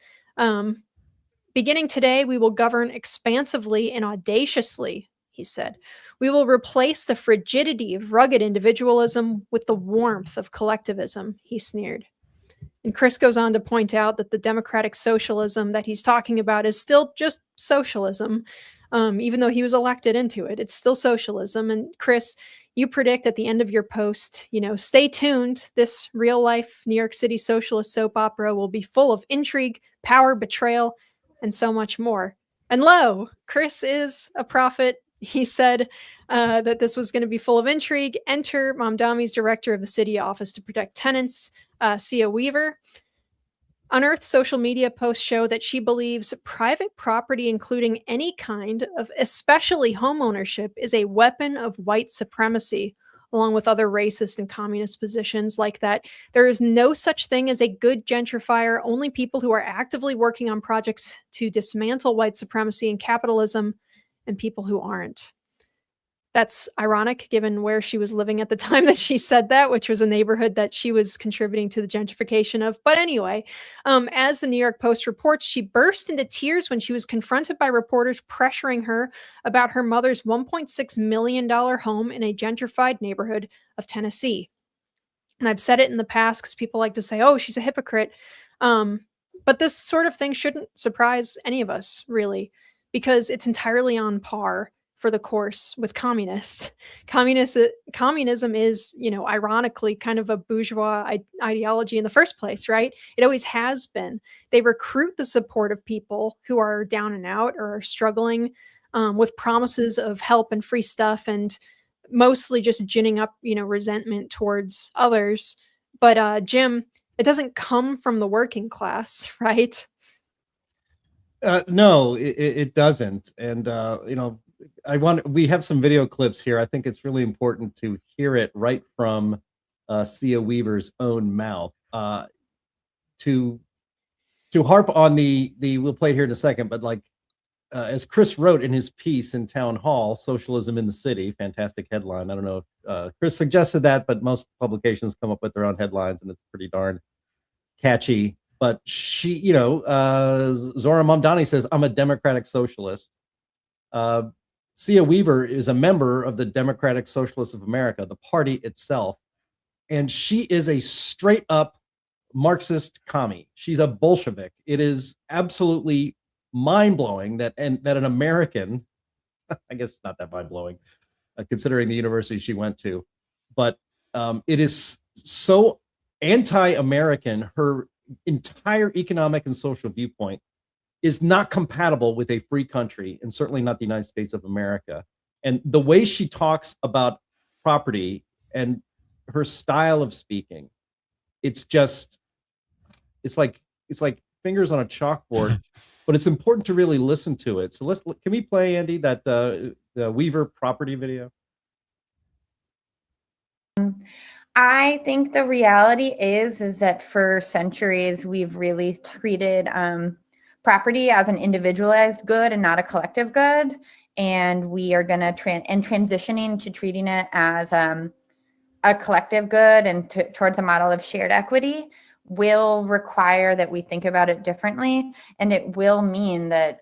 Beginning today, we will govern expansively and audaciously, he said. We will replace the frigidity of rugged individualism with the warmth of collectivism, he sneered. And Chris goes on to point out that the democratic socialism that he's talking about is still just socialism, even though he was elected into it. It's still socialism. And Chris, you predict at the end of your post, stay tuned. This real-life New York City socialist soap opera will be full of intrigue, power, betrayal, and so much more. And lo, Chris is a prophet. He said that this was going to be full of intrigue. Enter Mamdani's director of the city office to protect tenants, Sia Weaver. Unearthed social media posts show that she believes private property, including any kind of, especially homeownership, is a weapon of white supremacy, along with other racist and communist positions like that. There is no such thing as a good gentrifier, only people who are actively working on projects to dismantle white supremacy and capitalism, and people who aren't. That's ironic given where she was living at the time that she said that, which was a neighborhood that she was contributing to the gentrification of. But anyway, as the New York Post reports, she burst into tears when she was confronted by reporters pressuring her about her mother's $1.6 million home in a gentrified neighborhood of Tennessee. And I've said it in the past because people like to say, oh, she's a hypocrite. But this sort of thing shouldn't surprise any of us, really, because it's entirely on par for the course with communists. Communism is, ironically kind of a bourgeois ideology in the first place, right? It always has been. They recruit the support of people who are down and out or are struggling with promises of help and free stuff, and mostly just ginning up, resentment towards others. But Jim, it doesn't come from the working class, right? No, it doesn't. And, we have some video clips here. I think it's really important to hear it right from Sia Weaver's own mouth. To harp on we'll play it here in a second, but as Chris wrote in his piece in Town Hall, Socialism in the City, fantastic headline. I don't know if Chris suggested that, but most publications come up with their own headlines, and it's pretty darn catchy. But she, Zoran Mamdani says, "I'm a democratic socialist." Sia Weaver is a member of the Democratic Socialists of America, the party itself, and she is a straight up Marxist commie. She's a Bolshevik. It is absolutely mind blowing that an American, I guess it's not that mind blowing, considering the university she went to, but it is so anti-American. Her entire economic and social viewpoint is not compatible with a free country, and certainly not the United States of America. And the way she talks about property and her style of speaking, it's like fingers on a chalkboard, but it's important to really listen to it. So can we play, Andy, that the Weaver property video? I think the reality is that for centuries we've really treated property as an individualized good and not a collective good, and we are going to transitioning to treating it as a collective good and towards a model of shared equity will require that we think about it differently, and it will mean that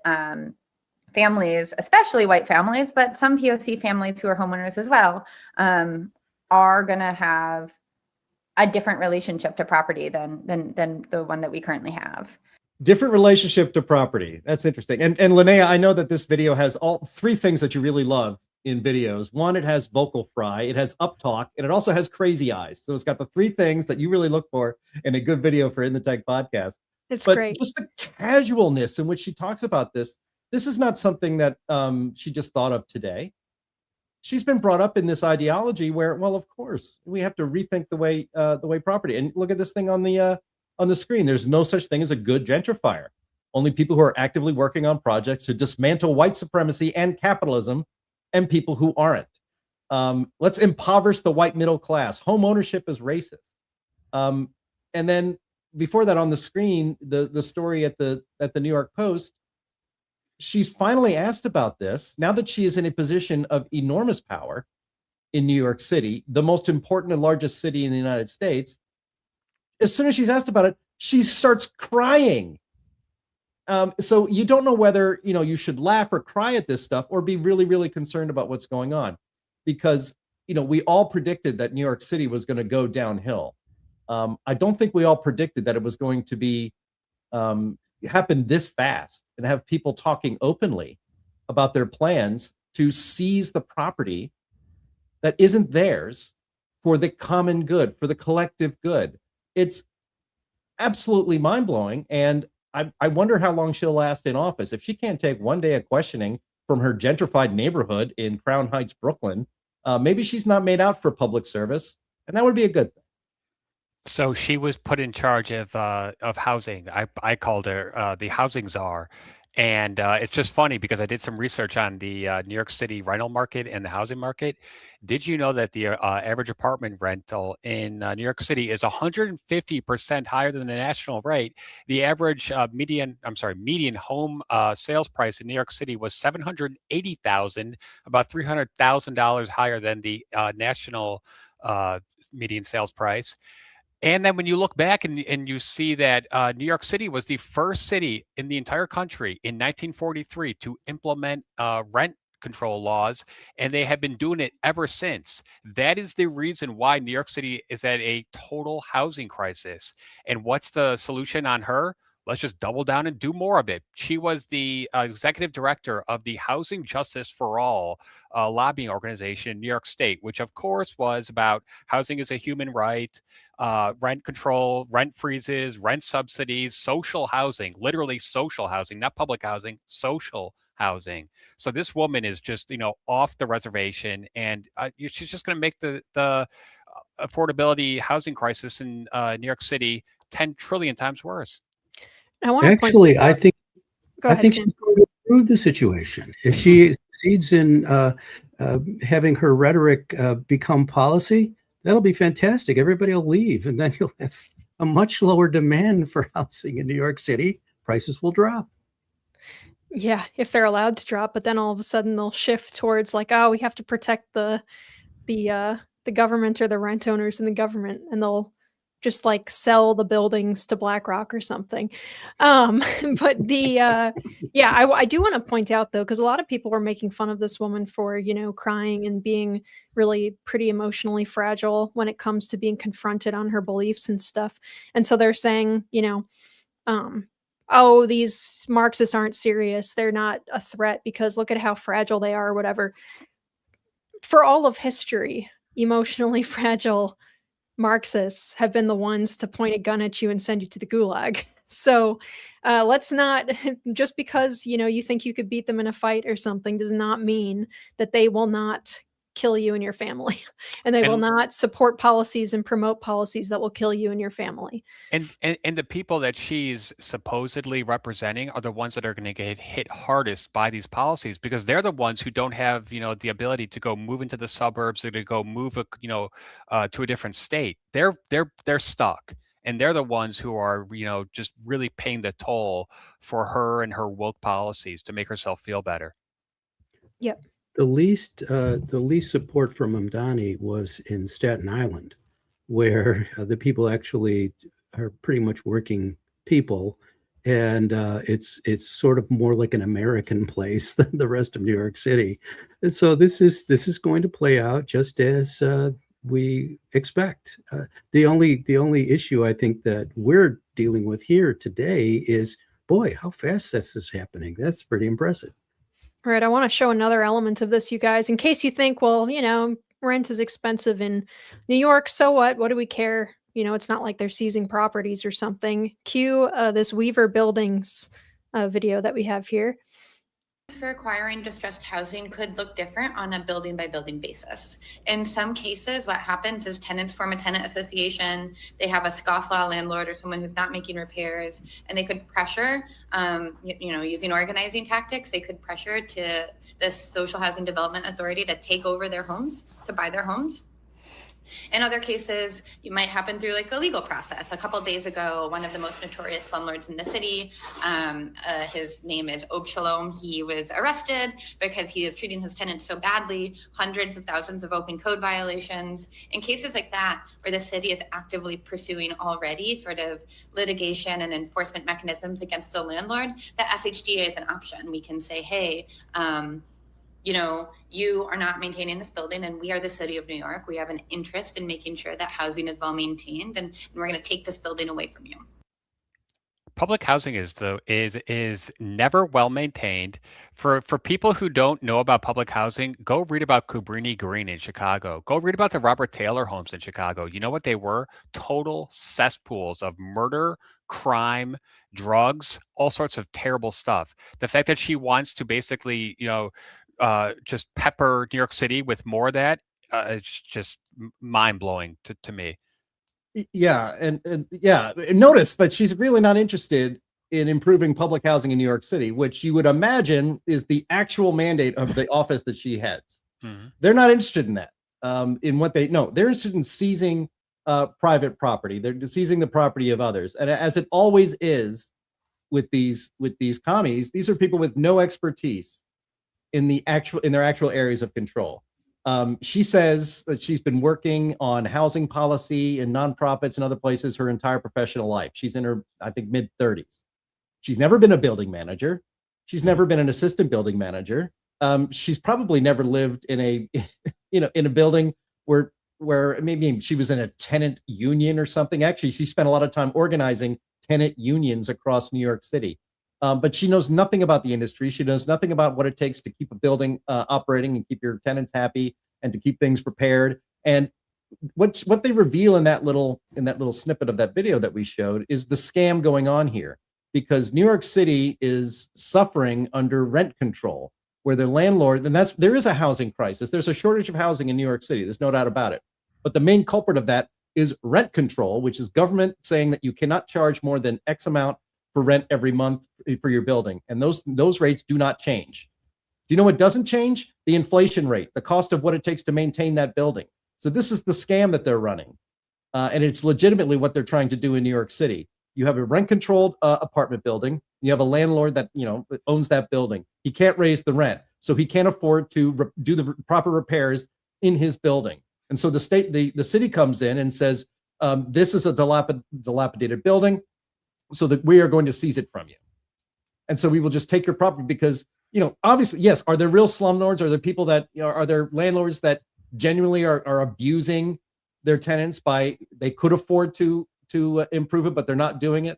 families, especially white families, but some POC families who are homeowners as well, are going to have a different relationship to property than the one that we currently have. Different relationship to property. That's interesting. And Linnea, I know that this video has all three things that you really love in videos. One, it has vocal fry, it has uptalk, and it also has crazy eyes. So it's got the three things that you really look for in a good video for In the Tank podcast. It's but great. Just the casualness in which she talks about this is not something that she just thought of today. She's been brought up in this ideology where, well, of course, we have to rethink the way property. And look at this thing on the screen. There's no such thing as a good gentrifier. Only people who are actively working on projects to dismantle white supremacy and capitalism, and people who aren't. Let's impoverish the white middle class. Home ownership is racist. And then before that on the screen, the story at the New York Post, she's finally asked about this now that she is in a position of enormous power in New York City, the most important and largest city in the United States. As soon as she's asked about it, she starts crying. So you don't know whether, you should laugh or cry at this stuff or be really, really concerned about what's going on, because, we all predicted that New York City was going to go downhill. I don't think we all predicted that it was going to be happen this fast and have people talking openly about their plans to seize the property that isn't theirs for the common good, for the collective good. It's absolutely mind-blowing. And I wonder how long she'll last in office. If she can't take one day of questioning from her gentrified neighborhood in Crown Heights, Brooklyn, maybe she's not made out for public service, and that would be a good thing. So she was put in charge of housing. I called her the housing czar, and it's just funny because I did some research on the New York City rental market and the housing market. Did you know that the average apartment rental in New York City is 150% higher than the national rate? The average median home sales price in New York City was $780,000, about $300,000 higher than the national median sales price. And then when you look back and you see that New York City was the first city in the entire country in 1943 to implement rent control laws, and they have been doing it ever since. That is the reason why New York City is at a total housing crisis. And what's the solution on her? Let's just double down and do more of it. She was the executive director of the Housing Justice for All lobbying organization in New York State, which of course was about housing as a human right, rent control, rent freezes, rent subsidies, social housing, literally social housing, not public housing, social housing. So this woman is just, off the reservation, and she's just going to make the affordability housing crisis in New York City 10 trillion times worse. Actually, I think Go ahead, she's Sam. going to improve the situation if she succeeds in having her rhetoric become policy. That'll be fantastic. Everybody will leave, and then you'll have a much lower demand for housing in New York City. Prices will drop. Yeah, if they're allowed to drop, but then all of a sudden they'll shift towards like, oh, we have to protect the government or the rent owners in the government, and they'll just like sell the buildings to BlackRock or something. But I do want to point out though, because a lot of people were making fun of this woman for, crying and being really pretty emotionally fragile when it comes to being confronted on her beliefs and stuff. And so they're saying, oh, these Marxists aren't serious. They're not a threat because look at how fragile they are or whatever. For all of history, emotionally fragile Marxists have been the ones to point a gun at you and send you to the gulag. So let's not, just because, you think you could beat them in a fight or something does not mean that they will not kill you and your family. And they will And not support policies and promote policies that will kill you and your family. and the people that she's supposedly representing are the ones that are going to get hit hardest by these policies, because they're the ones who don't have, the ability to go move into the suburbs or to go move, to a different state. They're stuck, and they're the ones who are, just really paying the toll for her and her woke policies to make herself feel better. Yep. The least support from Mamdani was in Staten Island, where the people actually are pretty much working people, and it's sort of more like an American place than the rest of New York City. And so this is going to play out just as we expect. The only issue I think that we're dealing with here today is, boy, how fast this is happening. That's pretty impressive. All right, I want to show another element of this, you guys, in case you think, well, rent is expensive in New York, so what? What do we care? It's not like they're seizing properties or something. Cue this Weaver Buildings video that we have here. For acquiring distressed housing could look different on a building by building basis. In some cases, what happens is tenants form a tenant association. They have a scofflaw landlord or someone who's not making repairs, and they could pressure, using organizing tactics, they could pressure to the Social Housing Development Authority to take over their homes, to buy their homes. In other cases, you might happen through like a legal process. A couple of days ago, one of the most notorious slumlords in the city, his name is Ob Shalom. He was arrested because he is treating his tenants so badly, hundreds of thousands of open code violations. In cases like that, where the city is actively pursuing already sort of litigation and enforcement mechanisms against the landlord, the SHDA is an option. We can say, hey, you are not maintaining this building, and we are the city of New York. We have an interest in making sure that housing is well maintained, and we're going to take this building away from you. Public housing is never well maintained. For people who don't know about public housing, go read about Cabrini Green in Chicago. Go read about the Robert Taylor homes in Chicago. You know what they were? Total cesspools of murder, crime, drugs, all sorts of terrible stuff. The fact that she wants to basically, just pepper New York City with more of that, it's just mind blowing to me. Yeah, and notice that she's really not interested in improving public housing in New York City, which you would imagine is the actual mandate of the office that she heads. Mm-hmm. They're not interested in that. They're interested in seizing private property. They're seizing the property of others, and as it always is with these commies, these are people with no expertise in their actual areas of control. She says that she's been working on housing policy in nonprofits and other places her entire professional life. She's in her, I think, mid-30s. She's never been a building manager. She's never been an assistant building manager. She's probably never lived in a, in a building where maybe she was in a tenant union or something. Actually, she spent a lot of time organizing tenant unions across New York City. But she knows nothing about the industry. She knows nothing about what it takes to keep a building operating and keep your tenants happy and to keep things prepared. And what they reveal in that little snippet of that video that we showed is the scam going on here, because New York City is suffering under rent control, where the landlord, and there is a housing crisis. There's a shortage of housing in New York City. There's no doubt about it. But the main culprit of that is rent control, which is government saying that you cannot charge more than X amount for rent every month for your building. And those rates do not change. Do you know what doesn't change? The inflation rate, the cost of what it takes to maintain that building. So this is the scam that they're running. And it's legitimately what they're trying to do in New York City. You have a rent-controlled apartment building. You have a landlord that owns that building. He can't raise the rent, so he can't afford to do the proper repairs in his building. And so the city comes in and says, this is a dilapidated building, so that we are going to seize it from you. And so we will just take your property because, obviously, yes, are there real slumlords? Are there people that, are there landlords that genuinely are abusing their tenants they could afford to improve it, but they're not doing it?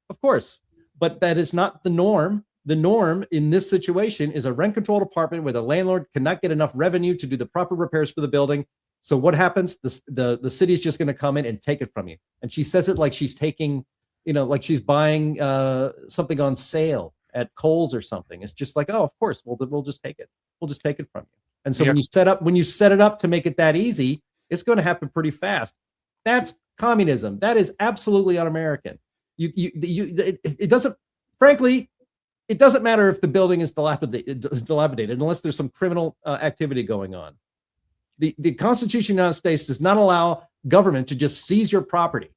Of course, but that is not the norm. The norm in this situation is a rent-controlled apartment where the landlord cannot get enough revenue to do the proper repairs for the building, So what happens? The city's just going to come in and take it from you. And she says it like she's taking, like she's buying something on sale at Kohl's or something. It's just like, oh, of course, we'll just take it. We'll just take it from you. And so when you set it up to make it that easy, it's going to happen pretty fast. That's communism. That is absolutely un-American. It doesn't, frankly, it doesn't matter if the building is dilapidated unless there's some criminal activity going on. The Constitution of the United States does not allow government to just seize your property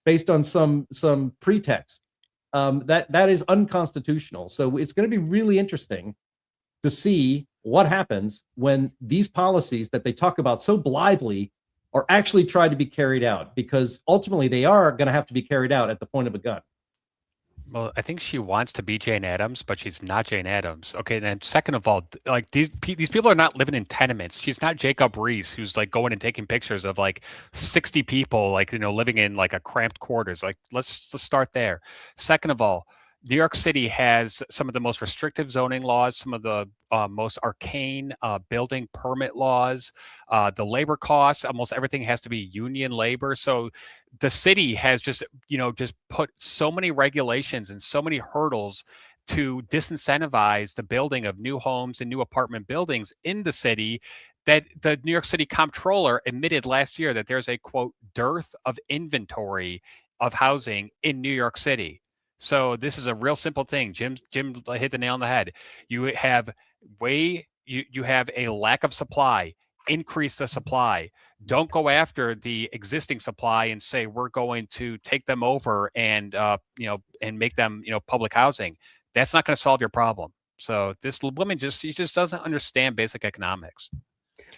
based on some pretext. That is unconstitutional. So it's going to be really interesting to see what happens when these policies that they talk about so blithely are actually tried to be carried out, because ultimately they are going to have to be carried out at the point of a gun. Well, I think she wants to be Jane Addams, but she's not Jane Addams. Okay, and then second of all, like these people are not living in tenements. She's not Jacob Reese, who's like going and taking pictures of like 60 people, like living in like a cramped quarters. Like let's start there. Second of all, New York City has some of the most restrictive zoning laws, some of the most arcane building permit laws, the labor costs. Almost everything has to be union labor. So the city has just put so many regulations and so many hurdles to disincentivize the building of new homes and new apartment buildings in the city that the New York City comptroller admitted last year that there's a, quote, dearth of inventory of housing in New York City. So this is a real simple thing. Jim hit the nail on the head. You have you have a lack of supply. Increase the supply. Don't go after the existing supply and say we're going to take them over and and make them public housing. That's not going to solve your problem. So this woman just doesn't understand basic economics.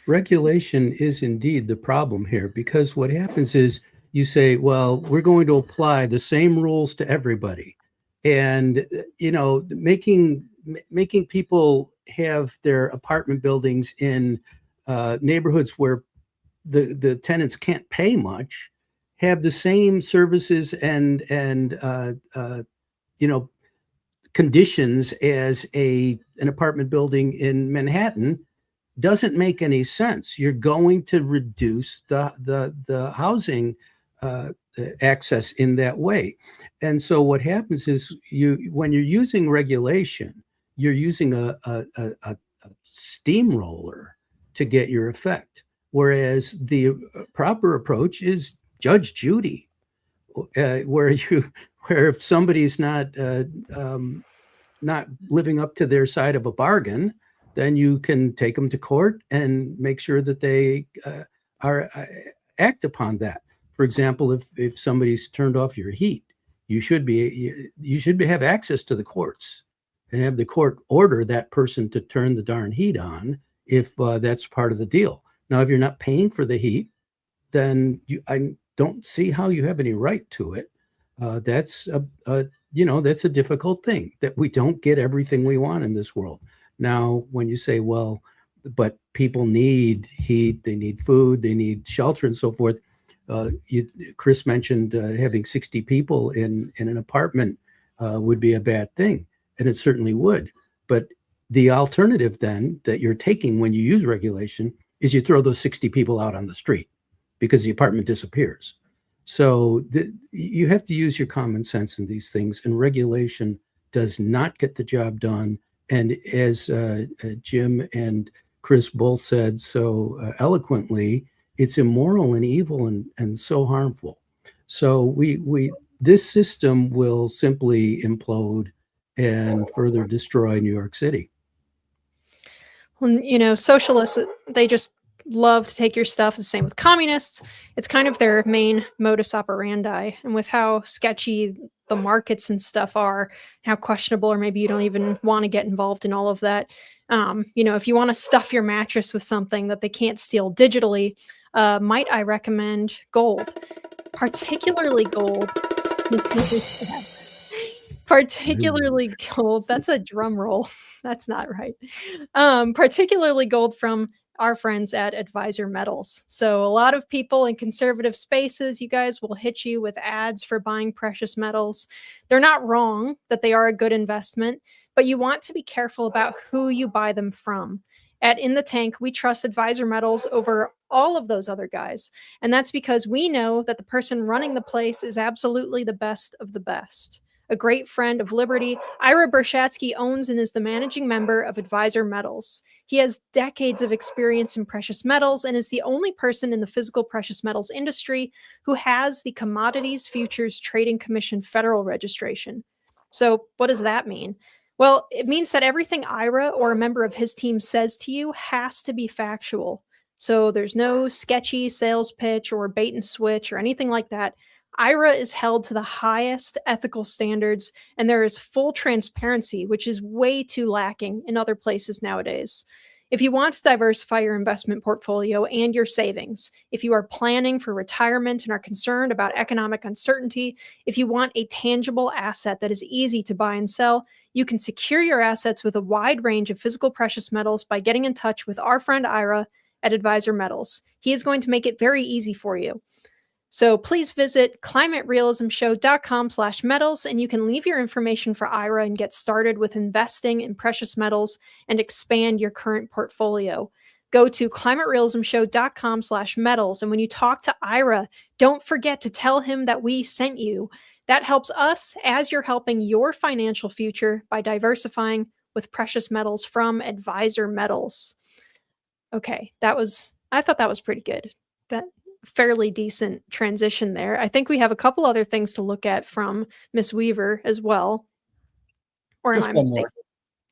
Regulation is indeed the problem here, because what happens is you say, well, we're going to apply the same rules to everybody, and making people have their apartment buildings in neighborhoods where the tenants can't pay much, have the same services and conditions as an apartment building in Manhattan doesn't make any sense. You're going to reduce the housing access in that way. And so what happens is when you're using regulation, you're using a steamroller to get your effect. Whereas the proper approach is Judge Judy, where if somebody's not living up to their side of a bargain, then you can take them to court and make sure that they act upon that. For example, if somebody's turned off your heat, you should have access to the courts and have the court order that person to turn the darn heat on if that's part of the deal. Now, if you're not paying for the heat, then I don't see how you have any right to it. That's a difficult thing, that we don't get everything we want in this world. Now, when you say, well, but people need heat, they need food, they need shelter and so forth. Chris mentioned having 60 people in an apartment would be a bad thing, and it certainly would. But the alternative then that you're taking when you use regulation is you throw those 60 people out on the street because the apartment disappears. So you have to use your common sense in these things, and regulation does not get the job done. And as Jim and Chris both said so eloquently, it's immoral and evil and so harmful. So this system will simply implode and further destroy New York City. Well, socialists, they just love to take your stuff. The same with communists. It's kind of their main modus operandi. And with how sketchy the markets and stuff are, how questionable, or maybe you don't even want to get involved in all of that. If you want to stuff your mattress with something that they can't steal digitally, might I recommend gold, particularly gold. Particularly gold. That's a drum roll. That's not right. Particularly gold from our friends at Advisor Metals. So a lot of people in conservative spaces, you guys, will hit you with ads for buying precious metals. They're not wrong that they are a good investment, but you want to be careful about who you buy them from. At In the Tank, we trust Advisor Metals over all of those other guys. And that's because we know that the person running the place is absolutely the best of the best. A great friend of Liberty, Ira Bershatsky owns and is the managing member of Advisor Metals. He has decades of experience in precious metals and is the only person in the physical precious metals industry who has the Commodities Futures Trading Commission federal registration. So what does that mean? Well, it means that everything Ira or a member of his team says to you has to be factual. So there's no sketchy sales pitch or bait and switch or anything like that. Ira is held to the highest ethical standards, and there is full transparency, which is way too lacking in other places nowadays. If you want to diversify your investment portfolio and your savings, if you are planning for retirement and are concerned about economic uncertainty, if you want a tangible asset that is easy to buy and sell, you can secure your assets with a wide range of physical precious metals by getting in touch with our friend Ira at Advisor Metals. He is going to make it very easy for you. So please visit climaterealismshow.com/metals, and you can leave your information for Ira and get started with investing in precious metals and expand your current portfolio. Go to climaterealismshow.com/metals, and when you talk to Ira, don't forget to tell him that we sent you. That helps us as you're helping your financial future by diversifying with precious metals from Advisor Metals. Okay, I thought that was pretty good. That fairly decent transition there. I think we have a couple other things to look at from Miss Weaver as well. Or am I mistaken?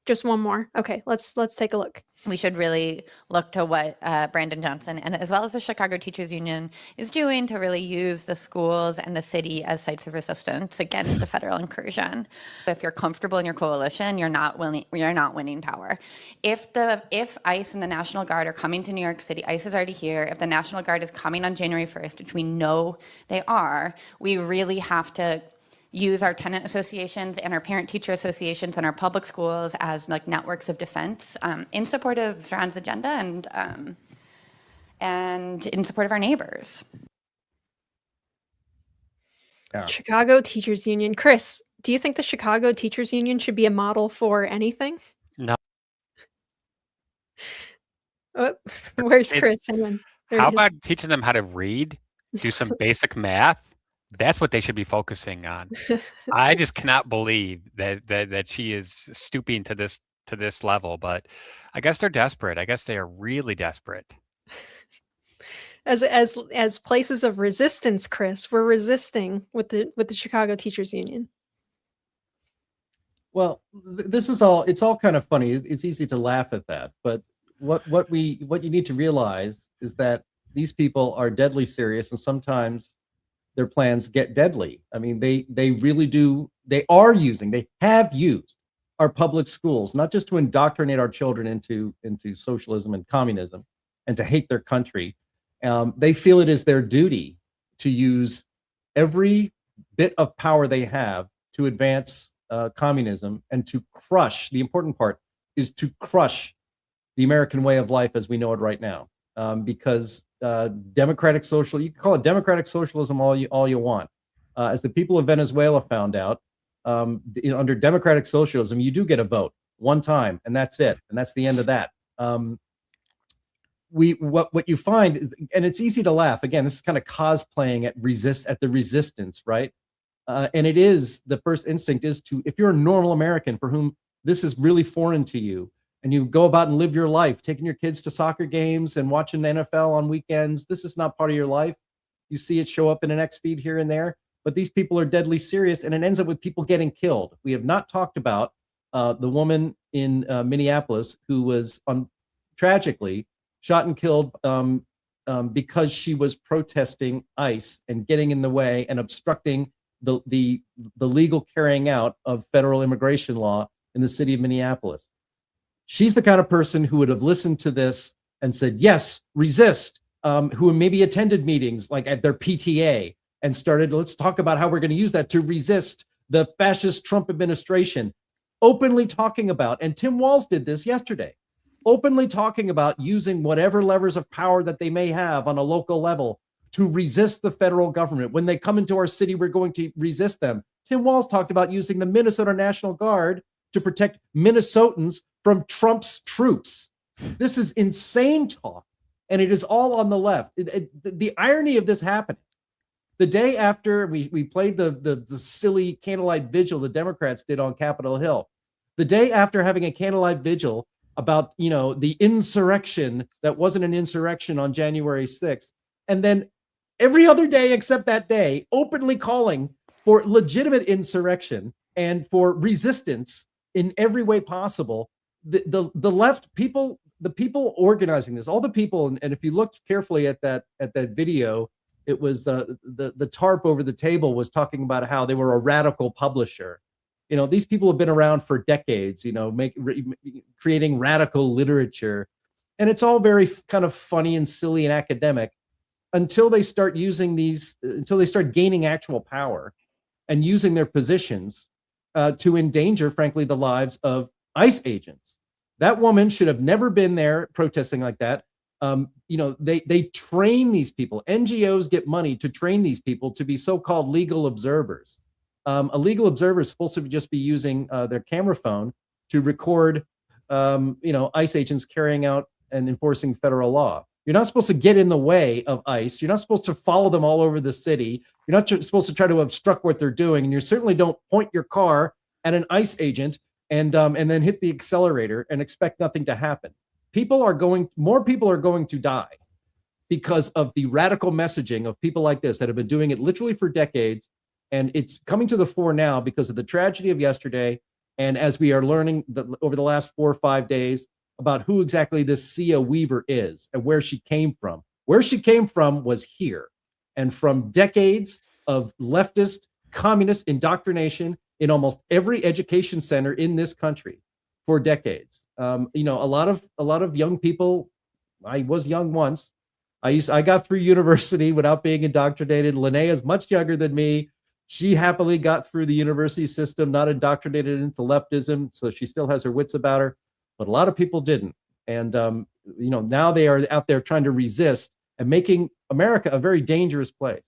Just one more. Okay, let's take a look. We should really look to what Brandon Johnson and as well as the Chicago Teachers Union is doing to really use the schools and the city as sites of resistance against the federal incursion. If you're comfortable in your coalition, you're not winning power. If ICE and the National Guard are coming to New York City, ICE is already here. If the National Guard is coming on January 1st, which we know they are, we really have to use our tenant associations and our parent-teacher associations and our public schools as like networks of defense in support of Saran's agenda and in support of our neighbors. Yeah. Chicago Teachers Union. Chris, do you think the Chicago Teachers Union should be a model for anything? No. Oh, where's Chris? How about teaching them how to read, do some basic math? That's what they should be focusing on. I just cannot believe that she is stooping to this level, but I guess they're desperate. I guess they are really desperate. As places of resistance, Chris, we're resisting with the Chicago Teachers Union. Well, it's all kind of funny. It's easy to laugh at that, but what you need to realize is that these people are deadly serious, and sometimes their plans get deadly. I mean, they really do. They have used our public schools, not just to indoctrinate our children into socialism and communism and to hate their country. They feel it is their duty to use every bit of power they have to advance communism and to crush. The important part is to crush the American way of life as we know it right now. Because democratic social, you can call it democratic socialism all you want. As the people of Venezuela found out, under democratic socialism, you do get a vote one time, and that's it, and that's the end of that. What you find, and it's easy to laugh. Again, this is kind of cosplaying at the resistance, right? And it is, the first instinct is to, if you're a normal American for whom this is really foreign to you, and you go about and live your life, taking your kids to soccer games and watching the NFL on weekends, this is not part of your life. You see it show up in an X feed here and there, but these people are deadly serious, and it ends up with people getting killed. We have not talked about the woman in Minneapolis who was tragically shot and killed because she was protesting ICE and getting in the way and obstructing the legal carrying out of federal immigration law in the city of Minneapolis. She's the kind of person who would have listened to this and said, yes, resist, who maybe attended meetings like at their PTA and started, let's talk about how we're going to use that to resist the fascist Trump administration, openly talking about, and Tim Walz did this yesterday, openly talking about using whatever levers of power that they may have on a local level to resist the federal government. When they come into our city, we're going to resist them. Tim Walz talked about using the Minnesota National Guard to protect Minnesotans from Trump's troops. This is insane talk, and it is all on the left. The irony of this happening, the day after we played the silly candlelight vigil the Democrats did on Capitol Hill, the day after having a candlelight vigil about, you know, the insurrection that wasn't an insurrection on January 6th, and then every other day except that day, openly calling for legitimate insurrection and for resistance in every way possible. The left people, the people organizing this, all the people, and if you looked carefully at that video, it was the tarp over the table was talking about how they were a radical publisher. You know, these people have been around for decades, you know, creating radical literature, and it's all very kind of funny and silly and academic until they start using these, until they start gaining actual power and using their positions to endanger, frankly, the lives of ICE agents. That woman should have never been there protesting like that. You know, they train these people. NGOs get money to train these people to be so-called legal observers. A legal observer is supposed to just be using their camera phone to record, you know, ICE agents carrying out and enforcing federal law. You're not supposed to get in the way of ICE. You're not supposed to follow them all over the city. You're not supposed to try to obstruct what they're doing. And you certainly don't point your car at an ICE agent and then hit the accelerator and expect nothing to happen. More people are going to die because of the radical messaging of people like this that have been doing it literally for decades. And it's coming to the fore now because of the tragedy of yesterday. And as we are learning over the last 4 or 5 days about who exactly this Sia Weaver is and where she came from. Where she came from was here. And from decades of leftist, communist indoctrination in almost every education center in this country for decades. You know, a lot of young people, I was young once. I got through university without being indoctrinated. Linnea is much younger than me. She happily got through the university system, not indoctrinated into leftism, so she still has her wits about her. But a lot of people didn't. And, you know, now they are out there trying to resist and making America a very dangerous place.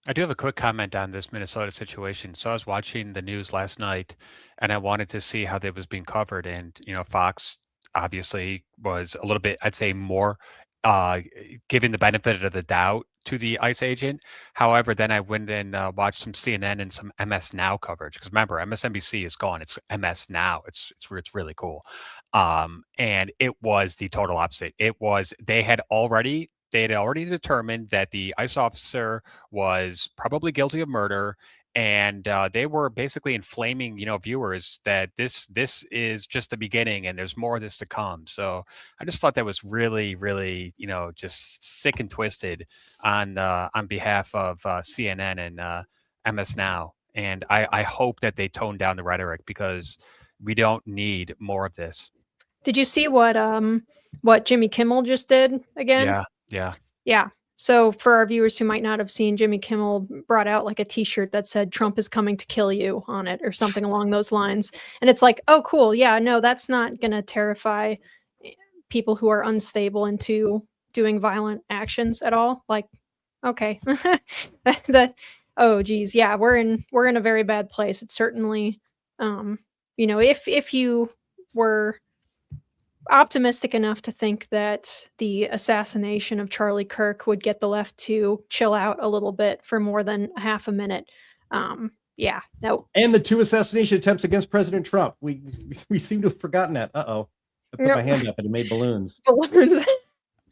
I do have a quick comment on this Minnesota situation. So I was watching the news last night and I wanted to see how that was being covered. And, you know, Fox obviously was a little bit, I'd say, more giving the benefit of the doubt to the ICE agent. However, then I went and watched some CNN and some MS Now coverage. Because remember, MSNBC is gone. It's MS Now. It's really cool. And it was the total opposite. It was they had already determined that the ICE officer was probably guilty of murder, and they were basically inflaming, you know, viewers that this is just the beginning and there's more of this to come. So I just thought that was really, really, you know, just sick and twisted on behalf of CNN and MS Now. And I hope that they tone down the rhetoric because we don't need more of this. Did you see what Jimmy Kimmel just did again? Yeah. So for our viewers who might not have seen, Jimmy Kimmel brought out like a t-shirt that said Trump is coming to kill you on it or something along those lines. And it's like, oh, cool. Yeah, no, that's not going to terrify people who are unstable into doing violent actions at all. Like, okay. Oh, geez. Yeah, we're in a very bad place. It's certainly, you know, if you were optimistic enough to think that the assassination of Charlie Kirk would get the left to chill out a little bit for more than a half a minute. Yeah, no. And the 2 assassination attempts against President Trump. We seem to have forgotten that. Uh-oh. I put my hand up and it made balloons. Balloons.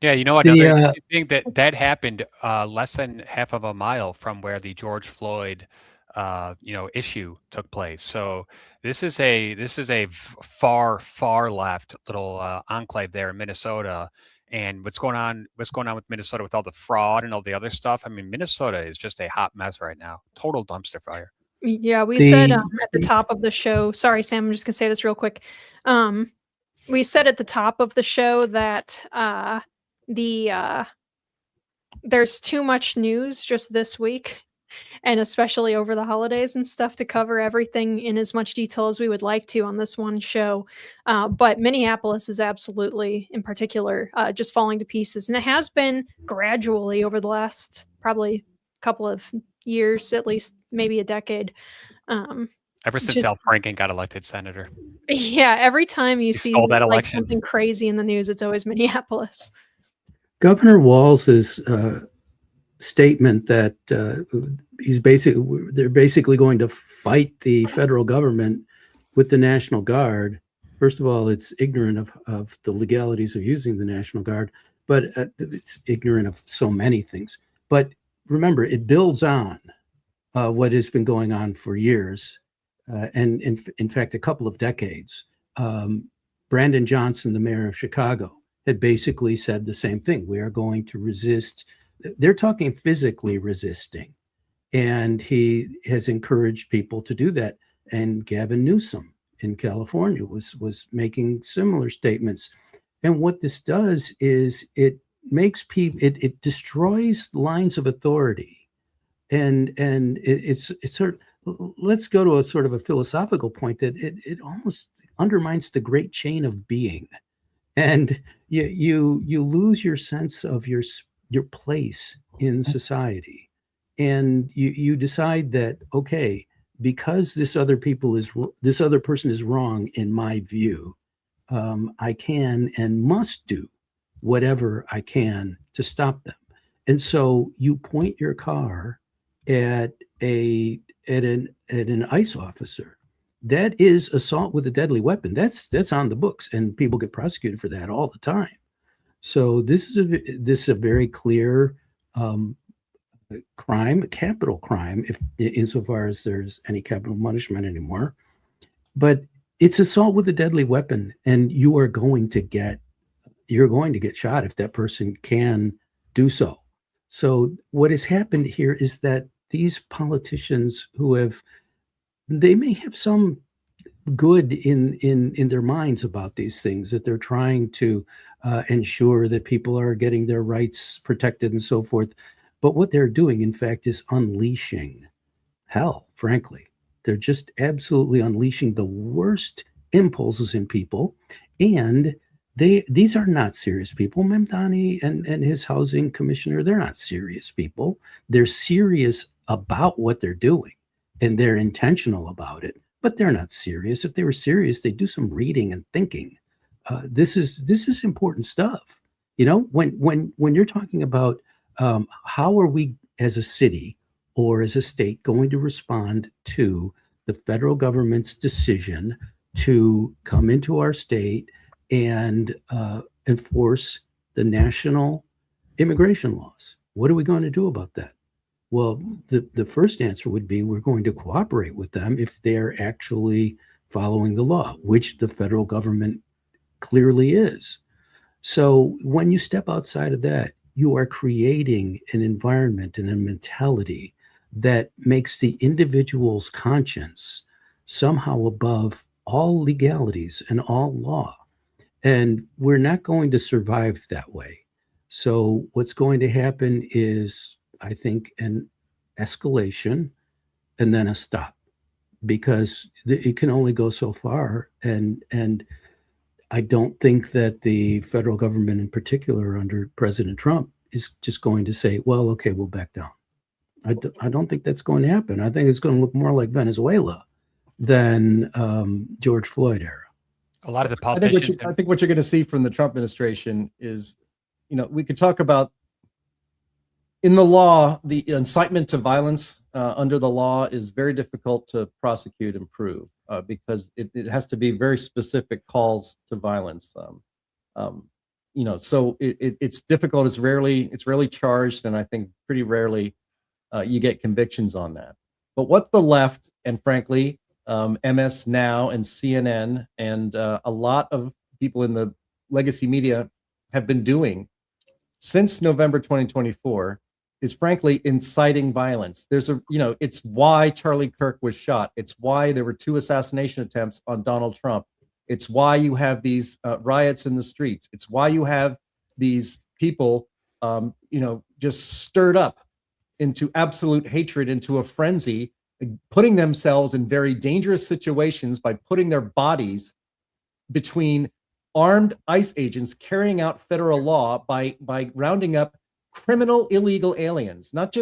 Yeah, you know, another thing that happened less than half of a mile from where the George Floyd you know, issue took place. So this is a far left little enclave there in Minnesota. And what's going on with Minnesota with all the fraud and all the other stuff? I mean, Minnesota is just a hot mess right now. Total dumpster fire. Yeah, we said at the top of the show. Sorry, Sam, I'm just gonna say this real quick. We said at the top of the show that there's too much news just this week, and especially over the holidays and stuff, to cover everything in as much detail as we would like to on this one show. But Minneapolis is absolutely, in particular, just falling to pieces. And it has been gradually over the last probably couple of years, at least maybe a decade. Ever since Just Al Franken got elected senator. yeah, every time you He see stole that like election. something crazy in the news, it's always Minneapolis. Governor Walz's statement that they're basically going to fight the federal government with the National Guard. First of all, it's ignorant of the legalities of using the National Guard, but it's ignorant of so many things. But remember, it builds on what has been going on for years, and in fact, a couple of decades. Brandon Johnson, the mayor of Chicago, had basically said the same thing. We are going to resist. They're talking physically resisting. And he has encouraged people to do that. And Gavin Newsom in California was making similar statements. And what this does is it makes people, it destroys lines of authority. And it's sort of, let's go to a sort of a philosophical point that it almost undermines the great chain of being. And you lose your sense of your place in society, and you decide that, okay, because this other person is wrong in my view, I can and must do whatever I can to stop them. And so you point your car at an ICE officer. That is assault with a deadly weapon. That's on the books, and people get prosecuted for that all the time. So this is a very clear crime, a capital crime, if insofar as there's any capital punishment anymore. But it's assault with a deadly weapon, and you're going to get shot if that person can do so. So what has happened here is that these politicians they may have some good in their minds about these things, that they're trying to ensure that people are getting their rights protected and so forth. But what they're doing, in fact, is unleashing hell, frankly. They're just absolutely unleashing the worst impulses in people. And these are not serious people. Mamdani and his housing commissioner, they're not serious people. They're serious about what they're doing, and they're intentional about it, but they're not serious. If they were serious, they'd do some reading and thinking. This is important stuff. You know, when you're talking about how are we as a city or as a state going to respond to the federal government's decision to come into our state and enforce the national immigration laws? What are we going to do about that? Well, the first answer would be we're going to cooperate with them if they're actually following the law, which the federal government clearly is. So when you step outside of that, you are creating an environment and a mentality that makes the individual's conscience somehow above all legalities and all law. And we're not going to survive that way. So what's going to happen is, I think, an escalation and then a stop, because it can only go so far. And I don't think that the federal government in particular under President Trump is just going to say, well, okay, we'll back down. I don't think that's going to happen. I think it's going to look more like Venezuela than George Floyd era. A lot of the politicians. I think what you're going to see from the Trump administration is, you know, we could talk about in the law, the incitement to violence under the law is very difficult to prosecute and prove because it has to be very specific calls to violence. You know, so it's difficult. It's rarely charged, and I think pretty rarely you get convictions on that. But what the left and frankly, MS Now and CNN and a lot of people in the legacy media have been doing since November 2024 is frankly inciting violence. It's why Charlie Kirk was shot. It's why there were 2 assassination attempts on Donald Trump. It's why you have these riots in the streets. It's why you have these people, just stirred up into absolute hatred, into a frenzy, putting themselves in very dangerous situations by putting their bodies between armed ICE agents carrying out federal law by rounding up criminal illegal aliens, not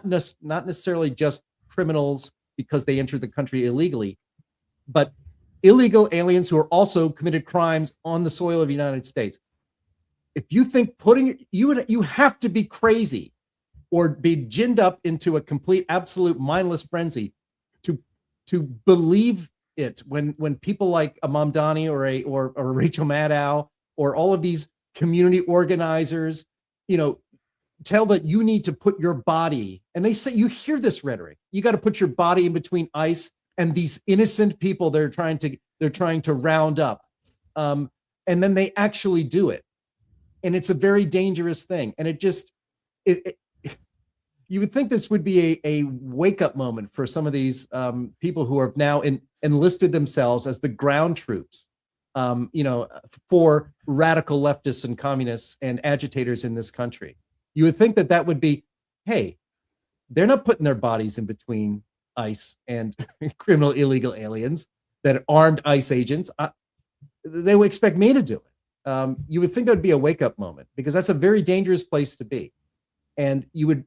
necessarily just criminals because they entered the country illegally, but illegal aliens who are also committed crimes on the soil of the United States. If you think you have to be crazy or be ginned up into a complete, absolute mindless frenzy to believe it when people like a Mamdani or a Rachel Maddow or all of these community organizers, tell that you need to put your body, and they say, you hear this rhetoric, you got to put your body in between ICE and these innocent people they're trying to round up, and then they actually do it, and it's a very dangerous thing. And you would think this would be a wake-up moment for some of these people who have now enlisted themselves as the ground troops, for radical leftists and communists and agitators in this country. You would think that would be, hey, they're not putting their bodies in between ICE and criminal illegal aliens that are armed ICE agents. They would expect me to do it. You would think that would be a wake-up moment, because that's a very dangerous place to be. And you would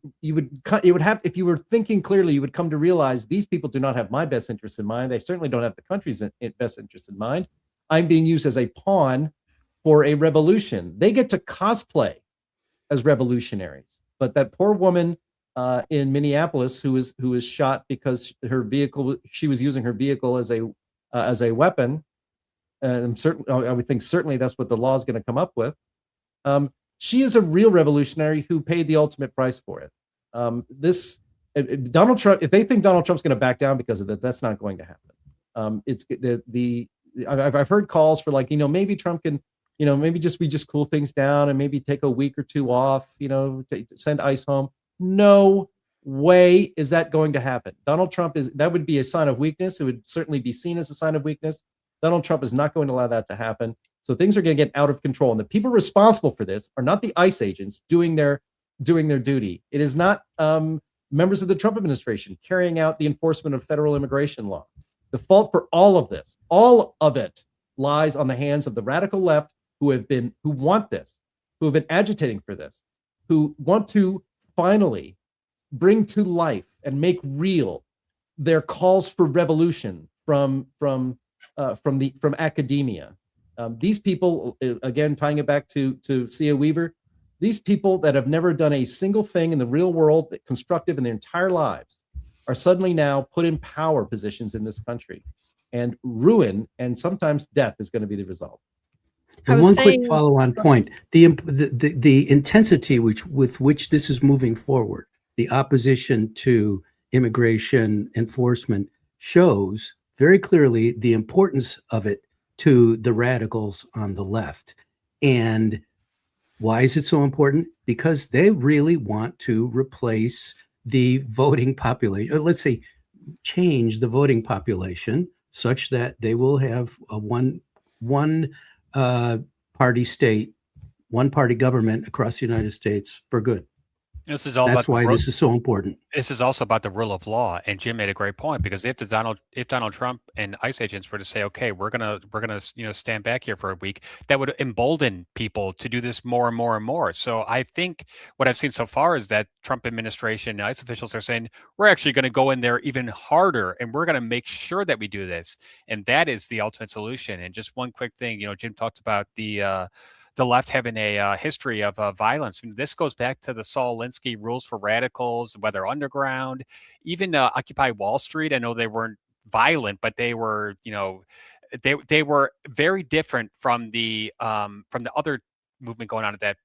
have, if you were thinking clearly, you would come to realize these people do not have my best interest in mind. They certainly don't have the country's best interest in mind. I'm being used as a pawn for a revolution. They get to cosplay as revolutionaries, but that poor woman in Minneapolis who was shot because she was using her vehicle as a weapon. I would think certainly that's what the law is going to come up with. She is a real revolutionary who paid the ultimate price for it. Donald Trump, if they think Donald Trump's going to back down because of that, that's not going to happen. I've heard calls for maybe Trump can, maybe we just cool things down and maybe take a week or two off, send ICE home. No way is that going to happen. Donald Trump that would be a sign of weakness. It would certainly be seen as a sign of weakness. Donald Trump is not going to allow that to happen. So things are going to get out of control. And the people responsible for this are not the ICE agents doing their duty. It is not members of the Trump administration carrying out the enforcement of federal immigration law. The fault for all of this, all of it, lies on the hands of the radical left who want this, who have been agitating for this, who want to finally bring to life and make real their calls for revolution from academia. These people, again, tying it back to C.A. Weaver, these people that have never done a single thing in the real world constructive in their entire lives are suddenly now put in power positions in this country, and ruin and sometimes death is going to be the result. And one quick follow-on point: the intensity with which this is moving forward, the opposition to immigration enforcement, shows very clearly the importance of it to the radicals on the left. And why is it so important? Because they really want to replace the voting population, or let's say change the voting population such that they will have a one party state, one party government across the United States for good. This is all That's about why this is so important. This is also about the rule of law, and Jim made a great point, because if Donald Trump and ICE agents were to say, okay, we're gonna stand back here for a week, that would embolden people to do this more and more and more. So I think what I've seen so far is that Trump administration and ICE officials are saying, we're actually going to go in there even harder, and we're going to make sure that we do this, and that is the ultimate solution. And just one quick thing, Jim talked about the left having a history of violence. I mean, this goes back to the Saul Alinsky rules for radicals, whether underground, even Occupy Wall Street. I know they weren't violent, but they were, they were very different from the other movement going on at that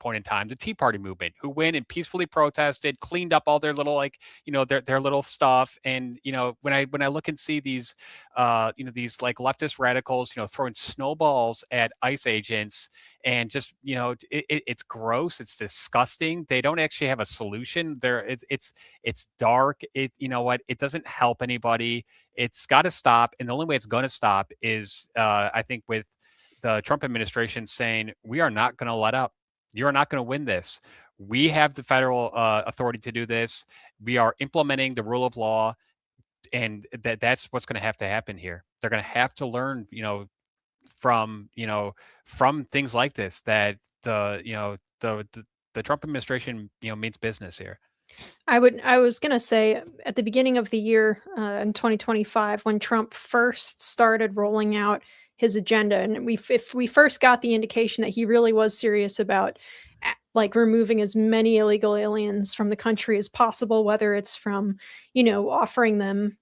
point in time, the Tea Party movement, who went and peacefully protested, cleaned up all their little their little stuff. And when I look and see these these leftist radicals throwing snowballs at ICE agents, and just it's gross, it's disgusting. They don't actually have a solution there. It's dark. It doesn't help anybody. It's got to stop, and the only way it's going to stop is I think with the Trump administration saying, we are not going to let up. You're not going to win this. We have the federal authority to do this. We are implementing the rule of law, and that's what's going to happen here. They're going to have to learn, from things like this, that the Trump administration means business here. I was going to say at the beginning of the year in 2025, when Trump first started rolling out his agenda, and if we first got the indication that he really was serious about like removing as many illegal aliens from the country as possible, whether it's from, offering them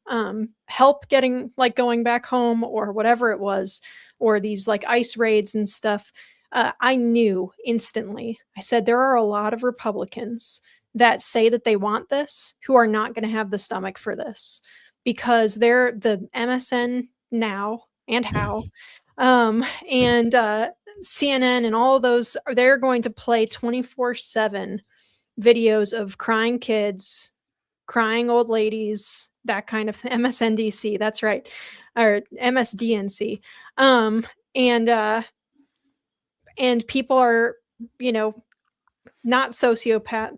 help getting like going back home or whatever it was, or these like ICE raids and stuff, I knew instantly. I said, there are a lot of Republicans that say that they want this who are not going to have the stomach for this, because they're the MSN Now and How and CNN and all of those, they're going to play 24/7 videos of crying kids, crying old ladies, that kind of MSNDC, that's right, or MSDNC. And people are, not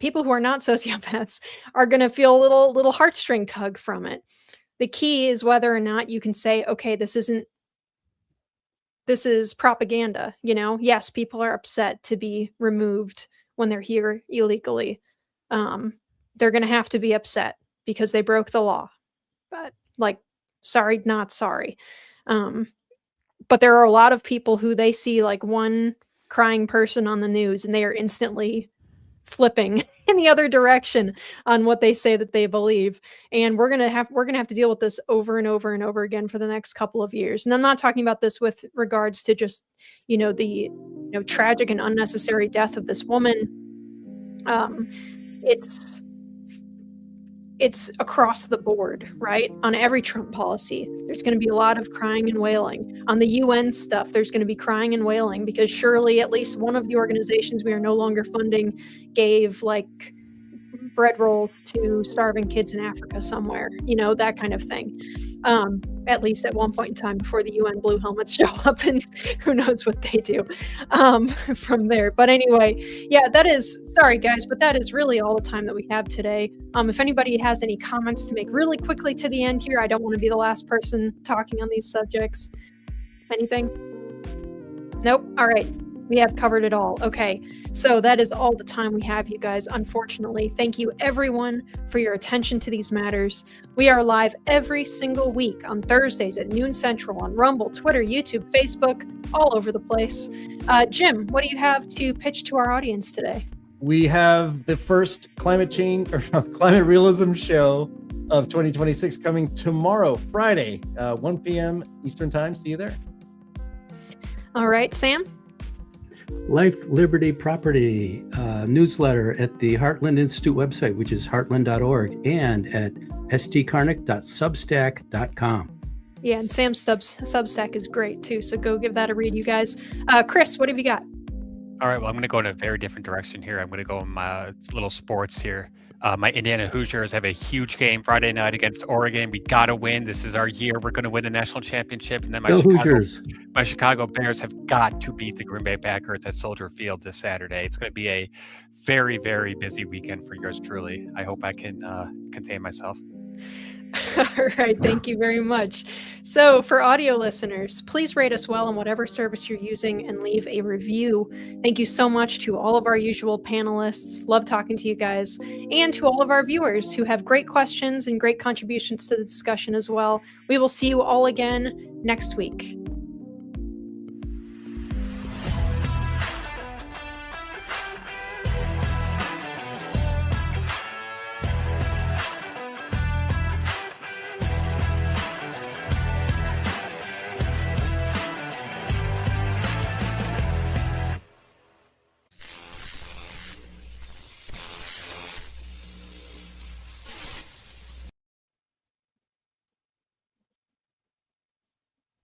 people who are not sociopaths are going to feel a little heartstring tug from it. The key is whether or not you can say, okay, this is propaganda. Yes, people are upset to be removed when they're here illegally. They're going to have to be upset because they broke the law, but like, sorry, not sorry. But there are a lot of people who they see like one crying person on the news and they are instantly flipping in the other direction on what they say that they believe. And we're going to have to deal with this over and over and over again for the next couple of years. And I'm not talking about this with regards to just, the tragic and unnecessary death of this woman. It's across the board, right? On every Trump policy, there's going to be a lot of crying and wailing. On the UN stuff, there's going to be crying and wailing because surely at least one of the organizations we are no longer funding gave like bread rolls to starving kids in Africa somewhere, that kind of thing. At least at one point in time before the UN blue helmets show up, and who knows what they do from there. But anyway, yeah, sorry guys, but that is really all the time that we have today. If anybody has any comments to make really quickly to the end here, I don't want to be the last person talking on these subjects. Anything? Nope. All right. We have covered it all. Okay, so that is all the time we have, you guys, unfortunately. Thank you, everyone, for your attention to these matters. We are live every single week on Thursdays at noon Central on Rumble, Twitter, YouTube, Facebook, all over the place. Jim, what do you have to pitch to our audience today? We have the first climate realism show of 2026 coming tomorrow, Friday, 1 p.m. Eastern Time. See you there. All right, Sam? Life, Liberty, Property newsletter at the Heartland Institute website, which is heartland.org, and at stkarnick.substack.com. Yeah, and Sam's Substack is great too, so go give that a read, you guys. Chris, what have you got? All right, well, I'm going to go in a very different direction here. I'm going to go in my little sports here. My Indiana Hoosiers have a huge game Friday night against Oregon. We got to win. This is our year. We're going to win the national championship. And then my Chicago Bears have got to beat the Green Bay Packers at Soldier Field this Saturday. It's going to be a very, very busy weekend for yours truly. I hope I can contain myself. All right, thank you very much. So for audio listeners, please rate us well on whatever service you're using and leave a review. Thank you so much to all of our usual panelists. Love talking to you guys. And to all of our viewers who have great questions and great contributions to the discussion as well. We will see you all again next week.